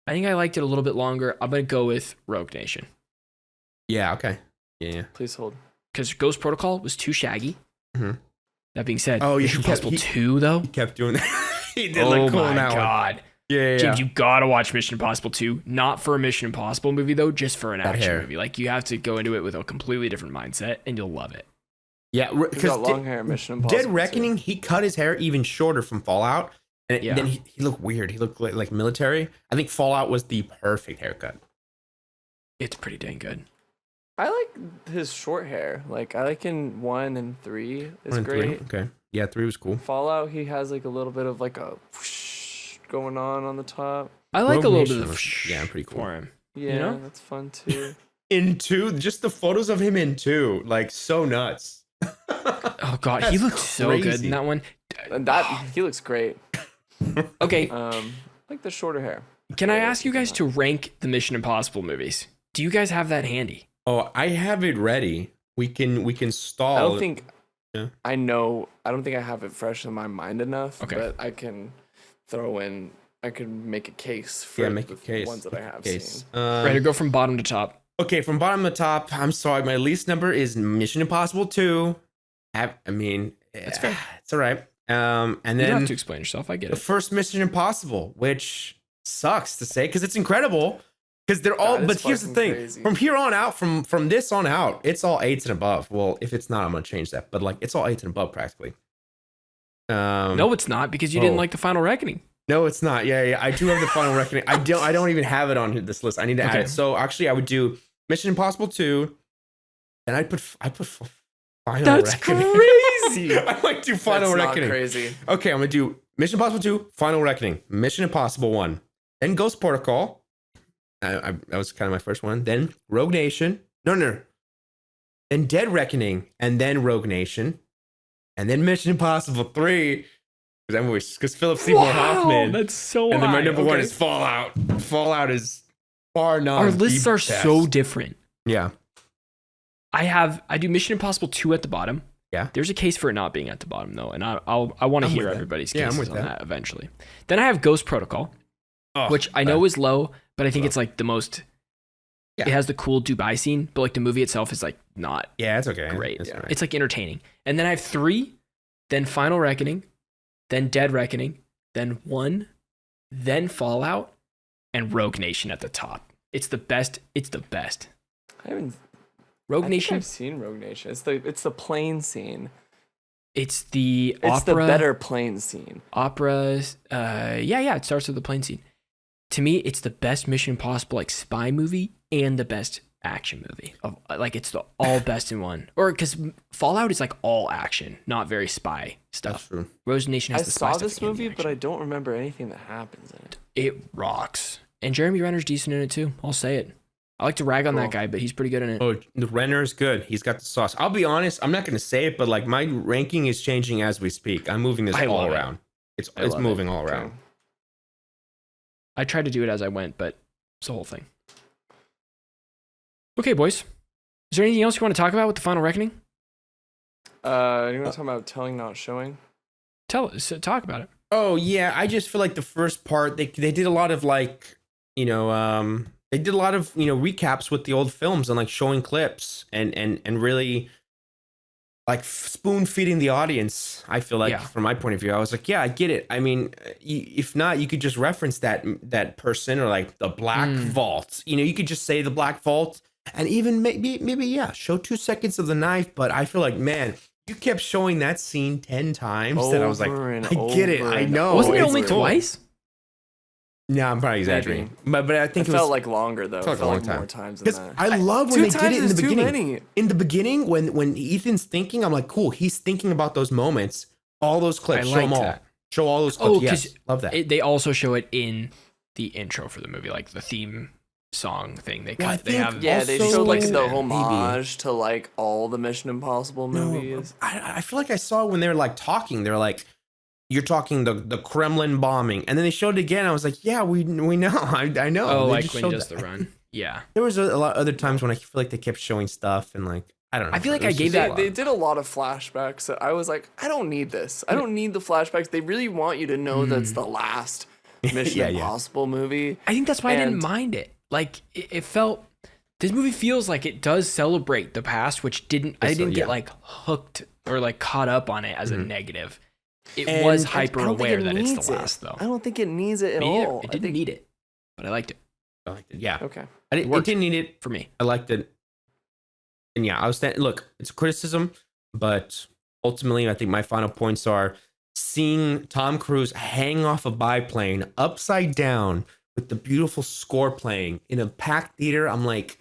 C: I think I liked it a little bit longer. I'm gonna go with Rogue Nation
A: Yeah. Okay. Yeah.
B: Please hold.
C: because Ghost Protocol was too shaggy.
A: Mhm.
C: That being said,
A: Oh, yeah,
C: Mission
A: he kept-
C: Impossible
A: he-
C: 2 though.
A: He kept doing that. He did
C: Oh
A: look cool
C: my
A: in that one.
C: god,
A: Yeah.
C: James, you gotta watch Mission Impossible 2. Not for a Mission Impossible movie though, just for an
A: That
C: action
A: hair.
C: movie. Like you have to go into it with a completely different mindset, and you'll love it.
A: Yeah.
B: He's
A: Because
B: got long hair. Mission Impossible.
A: Dead Reckoning, he cut his hair even shorter from Fallout, and
C: Yeah.
A: then he looked weird. He looked like military. I think Fallout was the perfect haircut.
C: It's pretty dang good.
B: I like his short hair. Like I like in 1 and 3. It's
A: One and three?
B: great.
A: Okay. Yeah, 3 was cool.
B: Fallout, he has like a little bit of like a whoosh going on the top.
C: I like
A: Rogue
C: a little
A: Nation
C: bit of
A: was- yeah, pretty cool.
C: for him.
B: Yeah,
C: know?
B: that's fun too.
A: In 2, just the photos of him in 2, like so nuts.
C: Oh god, he
A: That's
C: looked so good
A: crazy.
C: in that one.
B: And that he looks great.
C: Okay,
B: Like the shorter hair.
C: can I ask you guys to rank the Mission Impossible movies? Do you guys have that handy?
A: Oh, I have it ready. We can stall.
B: I don't think
A: Yeah.
B: I know. I don't think I have it fresh in my mind enough.
C: Okay.
B: But I can throw in. I can make a case for
A: make a
B: the
A: case.
B: ones that I have
A: Case.
B: seen.
C: Ready to go from bottom to top.
A: Okay, from bottom to top. I'm sorry, my least number is Mission Impossible 2. That's
C: fair.
A: It's all right. And
C: You don't
A: then
C: have to explain yourself. I get
A: the
C: it.
A: first Mission Impossible, which sucks to say because it's incredible. Because they're all.
B: That is
A: But here's the
B: fucking
A: thing:
B: crazy.
A: from here on out, from this on out, it's all 8s and above. Well, if it's not, I'm gonna change that. But like, it's all 8s and above practically.
C: No, it's not because you didn't like the Final Reckoning.
A: No, it's not. Yeah, I do have the Final Reckoning. I don't even have it on this list. I need to add
C: Okay.
A: it. So actually, I would do Mission Impossible 2, and I put Final
C: That's
A: Reckoning.
C: crazy.
A: I might do Final
B: That's not
A: Reckoning.
B: crazy.
A: Okay, I'm gonna do Mission Impossible 2, Final Reckoning, Mission Impossible 1, then Ghost Protocol. That was kind of my first one. Then Rogue Nation. No. Then Dead Reckoning, and then Rogue Nation, and then Mission Impossible 3. Because Philip Seymour Hoffman.
C: That's so
A: And then my
C: high.
A: number one
C: Okay.
A: is Fallout. Fallout is far not.
C: Our lists
A: the
C: are
A: best.
C: so different.
A: Yeah.
C: I do Mission Impossible 2 at the bottom.
A: Yeah.
C: There's a case for it not being at the bottom though, and I want to
A: I'm
C: hear
A: with that.
C: everybody's
A: Yeah, I'm
C: cases
A: with
C: on
A: that.
C: that eventually. Then I have Ghost Protocol,
A: Oh,
C: which I know is low, but I think
A: Low.
C: it's like the most.
A: Yeah.
C: It has the cool Dubai scene, but like the movie itself is like not
A: yeah, it's okay.
C: great.
A: It's all right.
C: It's like entertaining. And then I have 3, then Final Reckoning, then Dead Reckoning, then 1, then Fallout, and Rogue Nation at the top. It's the best. It's the best.
B: I haven't.
C: Rogue
B: I think
C: Nation.
B: I've seen Rogue Nation. It's the plane scene.
C: It's the
B: It's the
C: opera.
B: better plane scene.
C: Operas. Yeah. It starts with the plane scene. To me, it's the best Mission Impossible like spy movie and the best action movie. Like it's the all best in one. Or because Fallout is like all action, not very spy
A: That's
C: stuff.
A: true.
C: Rogue Nation has
B: I
C: the spy
B: saw
C: stuff
B: this
C: that can be
B: movie, but
C: action.
B: I don't remember anything that happens in it.
C: It rocks. And Jeremy Renner's decent in it too. I'll say it. I like to rag on that
B: Cool.
C: guy, but he's pretty good in it.
A: Oh, the Renner is good. He's got the sauce. I'll be honest. I'm not going to say it, but like my ranking is changing as we speak. I'm moving this
C: I
A: all
C: love it.
A: around. It's
C: I love
A: moving
C: it.
A: all
B: Okay.
A: around.
C: I tried to do it as I went, but it's a whole thing. Okay, boys. Is there anything else you want to talk about with the Final Reckoning?
B: You want to talk about telling, not showing?
C: Talk about it.
A: Oh yeah, I just feel like the first part they did a lot of like, they did a lot of, recaps with the old films and like showing clips and really like spoon feeding the audience. I feel like from my point of view, I was like, yeah, I get it. I mean, if not, you could just reference that person or like the Black Vault. You could just say the Black Vault and even maybe show 2 seconds of the knife. But I feel like, man, you kept showing that scene 10 times that I was like, I get it. I know.
C: Wasn't it only twice?
A: No, I'm probably exaggerating. But I think it
B: felt like longer though. It felt like more times than that.
A: I love when they did it in the beginning.
B: Many.
A: In the beginning, when Ethan's thinking, I'm like, cool. He's thinking about those moments. All those clips. Show them all. That. Show all those clips. Yes, love that.
C: They also show it in the intro for the movie, like the theme song thing. They
B: showed like the homage to like all the Mission Impossible movies.
A: I feel like I saw when they were like talking. They're like, you're talking the Kremlin bombing, and then they showed it again. I was like, yeah, we know. I know.
C: Oh, like when he does the run. Yeah.
A: There was a lot of other times when I feel like they kept showing stuff and like, I don't know.
C: I feel like I gave that.
B: They did a lot of flashbacks. So I was like, I don't need this. I don't need the flashbacks. They really want you to know that's the last Mission Impossible movie.
C: I think that's why I didn't mind it. Like it felt. This movie feels like it does celebrate the past, which I didn't get like hooked or like caught up on it as a negative. It was hyper aware that it's the last, though.
B: I don't think it needs it at all.
C: It didn't need it, but I liked it.
A: Yeah.
B: Okay.
A: It didn't need it
C: for me.
A: I liked it. And yeah, look, it's a criticism, but ultimately, I think my final points are seeing Tom Cruise hang off a biplane upside down with the beautiful score playing in a packed theater. I'm like,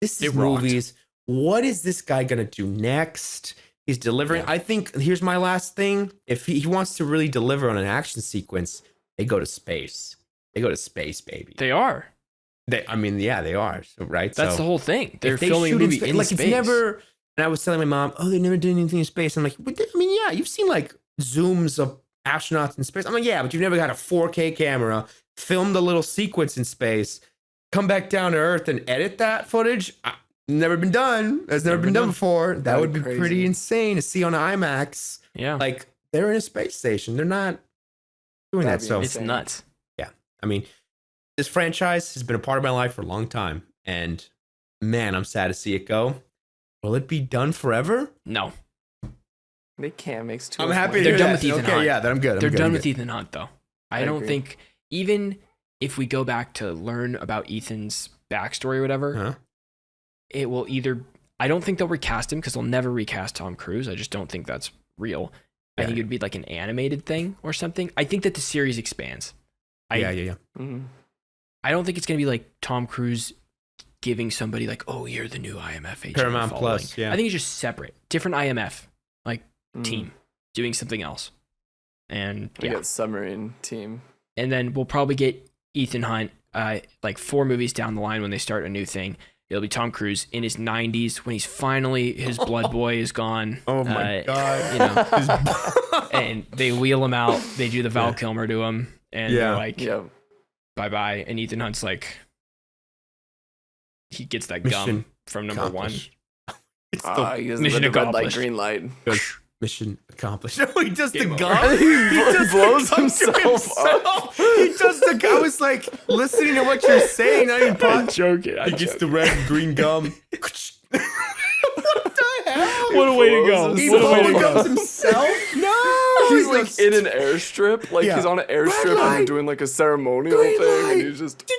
A: this is movies. What is this guy going to do next? He's delivering. Yeah. I think here's my last thing. If he wants to really deliver on an action sequence, they go to space. They go to space, baby.
C: They are.
A: They are. So, right.
C: That's the whole thing. They're filming a movie in space.
A: It's never. And I was telling my mom, oh, they never did anything in space. I'm like, yeah, you've seen like zooms of astronauts in space. I'm like, yeah, but you've never got a 4K camera, filmed a little sequence in space, come back down to Earth and edit that footage. Never been done. That's never been done before. That would be pretty insane to see on IMAX.
C: Yeah.
A: Like they're in a space station. They're not doing that. So
C: it's nuts.
A: Yeah. I mean, this franchise has been a part of my life for a long time. And man, I'm sad to see it go. Will it be done forever?
C: No.
B: They can't make two.
A: I'm happy
C: they're done with Ethan Hunt.
A: Yeah, then I'm good.
C: They're done with Ethan Hunt, though. I don't think, even if we go back to learn about Ethan's backstory or whatever, it will either, I don't think they'll recast him because they'll never recast Tom Cruise. I just don't think that's real. Yeah. I think it'd be like an animated thing or something. I think that the series expands.
A: Yeah.
B: Mm-hmm.
C: I don't think it's going to be like Tom Cruise giving somebody like, oh, you're the new IMF agent.
A: Paramount Plus, yeah.
C: I think it's just separate. Different IMF, like team, doing something else. And
B: we got submarine team.
C: And then we'll probably get Ethan Hunt like 4 movies down the line when they start a new thing. It'll be Tom Cruise in his 90s when he's finally, his blood boy is gone.
A: Oh my God.
C: And they wheel him out. They do the Val Kilmer to him. And they're like, bye-bye. And Ethan Hunt's like, he gets that gum from number 1.
B: He does mission the red light, green light.
A: Mission accomplished. No, he does the gun.
B: He blows himself up.
A: He does the gun. I was like listening to what you're saying.
C: I'm joking.
A: He gets the red and green gum. What the hell?
C: What a way to go.
A: He
C: what a way to
A: go. Himself? No.
B: He's like in an airstrip. Like he's on an airstrip and they're doing like a ceremonial thing. And he's just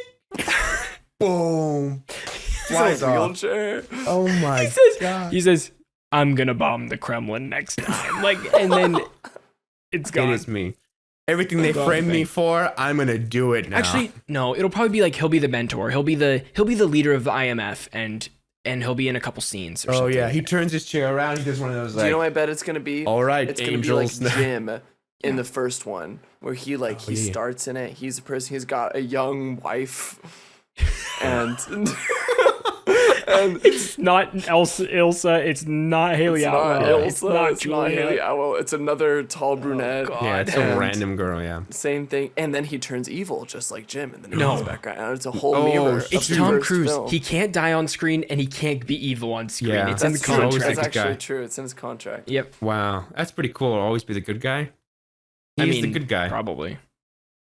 A: boom.
B: Flies off. Wheelchair.
A: Oh my God.
C: He says, I'm gonna bomb the Kremlin next time. Like, and then it's gone.
A: It is me. Everything they framed me for, I'm gonna do it now.
C: Actually, no. It'll probably be like he'll be the mentor. He'll be the leader of the IMF, and he'll be in a couple scenes. Or something.
A: Yeah, he turns his chair around. He does one of those. Like,
B: do you know what I bet it's gonna be?
A: All right,
B: it's gonna be like Jim in the first one, where he starts in it. He's a person. He's got a young wife, and And
C: It's not Ilsa. It's not Haley
B: it's not
C: Atwell.
B: Ilsa,
C: It's not
B: it's not Haley
C: Julia.
B: Atwell. It's another tall brunette.
C: God.
A: Yeah, it's
B: And
A: a random girl. Yeah.
B: Same thing. And then he turns evil, just like Jim, and then he
C: No.
B: comes back around. It's a whole
A: Oh,
B: mirror.
A: it's
B: of
C: It's
B: the
C: Tom
B: first
C: Cruise.
B: film.
C: He can't die on screen, and he can't be evil on screen.
A: Yeah.
C: It's in the
B: That's true.
A: Always
C: contract.
A: the
B: That's
A: good
B: actually
A: guy.
B: true. It's in his contract.
C: Yep.
A: Wow, that's pretty cool. To always be the good guy.
C: I
A: He's
C: mean,
A: the good guy.
C: Probably.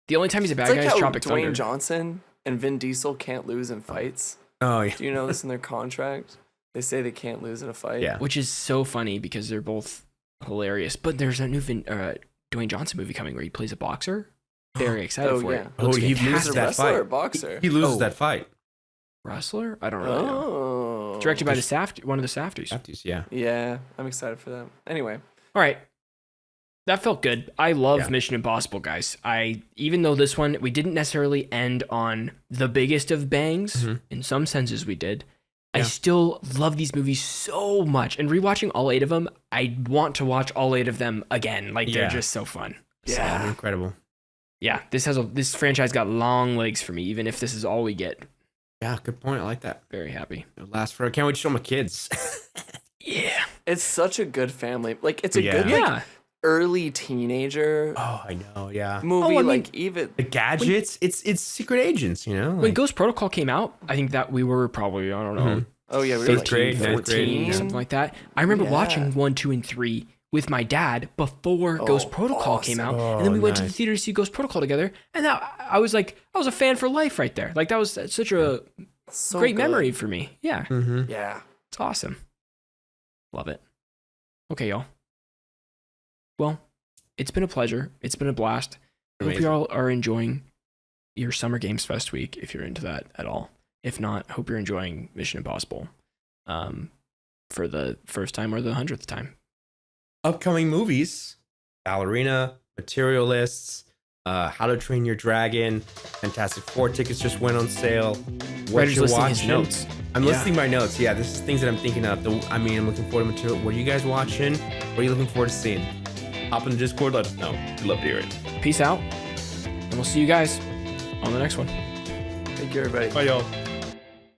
C: The only time he's a bad
B: It's
C: guy
B: like
C: is
B: how
C: Tropic
B: Dwayne
C: Thunder.
B: Johnson and Vin Diesel can't lose in fights.
A: Oh yeah.
B: Do you know this in their contract? They say they can't lose in a fight.
A: Yeah.
C: Which is so funny because they're both hilarious. But there's a new Dwayne Johnson movie coming where he plays a boxer. Very excited
B: Oh,
C: for
B: yeah.
C: it.
A: Oh,
C: Looks
A: he
B: He's
A: loses
B: a
C: fantastic.
A: that
B: wrestler or
A: fight.
B: boxer?
A: He loses
C: Oh.
A: that fight.
C: Wrestler? I don't really know.
B: Oh.
C: Directed by one of the Safdies.
A: Safdies, yeah.
B: Yeah, I'm excited for that. Anyway.
C: All right. That felt good. I love
A: Yeah.
C: Mission Impossible, guys. Even though this one, we didn't necessarily end on the biggest of bangs.
A: Mhm.
C: In some senses, we did. I
A: Yeah.
C: still love these movies so much. And rewatching all 8 of them, I want to watch all 8 of them again. Like, they're
A: Yeah.
C: just so fun.
B: Yeah.
A: So incredible.
C: Yeah, this franchise got long legs for me, even if this is all we get.
A: Yeah, good point. I like that.
C: Very happy.
A: It'll last forever. Can't wait to show my kids.
C: Yeah.
B: It's such a good family. Like, it's a
A: Yeah.
B: good, like,
C: Yeah.
B: early teenager
A: Oh, I know. Yeah.
B: movie.
C: I mean-
B: like, even.
A: The gadgets. It's secret agents. You know.
C: When
A: Like,
C: Ghost Protocol came out, I think that we were probably, I don't know,
A: Mhm.
B: Oh, yeah, we were
A: 8th
B: like
A: grade, 9th grade,
C: 14,
A: yeah.
C: something like that. I remember
B: Yeah.
C: watching 1, 2, and 3 with my dad before Ghost Protocol came out,
A: awesome.
C: and then we
A: Oh,
C: went to the
A: nice.
C: theater to see Ghost Protocol together, and I was a fan for life right there. Like, that was such a
B: So
C: great
B: good.
C: memory for me. Yeah,
A: Mm-hmm.
B: Yeah.
C: it's awesome. Love it. Okay, y'all. Well, it's been a pleasure. It's been a blast. I hope
A: Amazing.
C: you all are enjoying your Summer Games Fest week, if you're into that at all. If not, hope you're enjoying Mission Impossible for the first time or the 100th time.
A: Upcoming movies: Ballerina, Materialists, How to Train Your Dragon, Fantastic Four tickets just went on sale. What
C: Ryder's
A: you
C: listing his
A: watching?
C: notes.
A: I'm
C: Yeah.
A: listing my notes. Yeah, this is things that I'm thinking of. I'm looking forward to material. What are you guys watching? What are you looking forward to seeing? Hop in the Discord. Let us know. We'd love to hear it.
C: Peace out, and we'll see you guys on the next one.
B: Thank you, everybody.
A: Bye, y'all.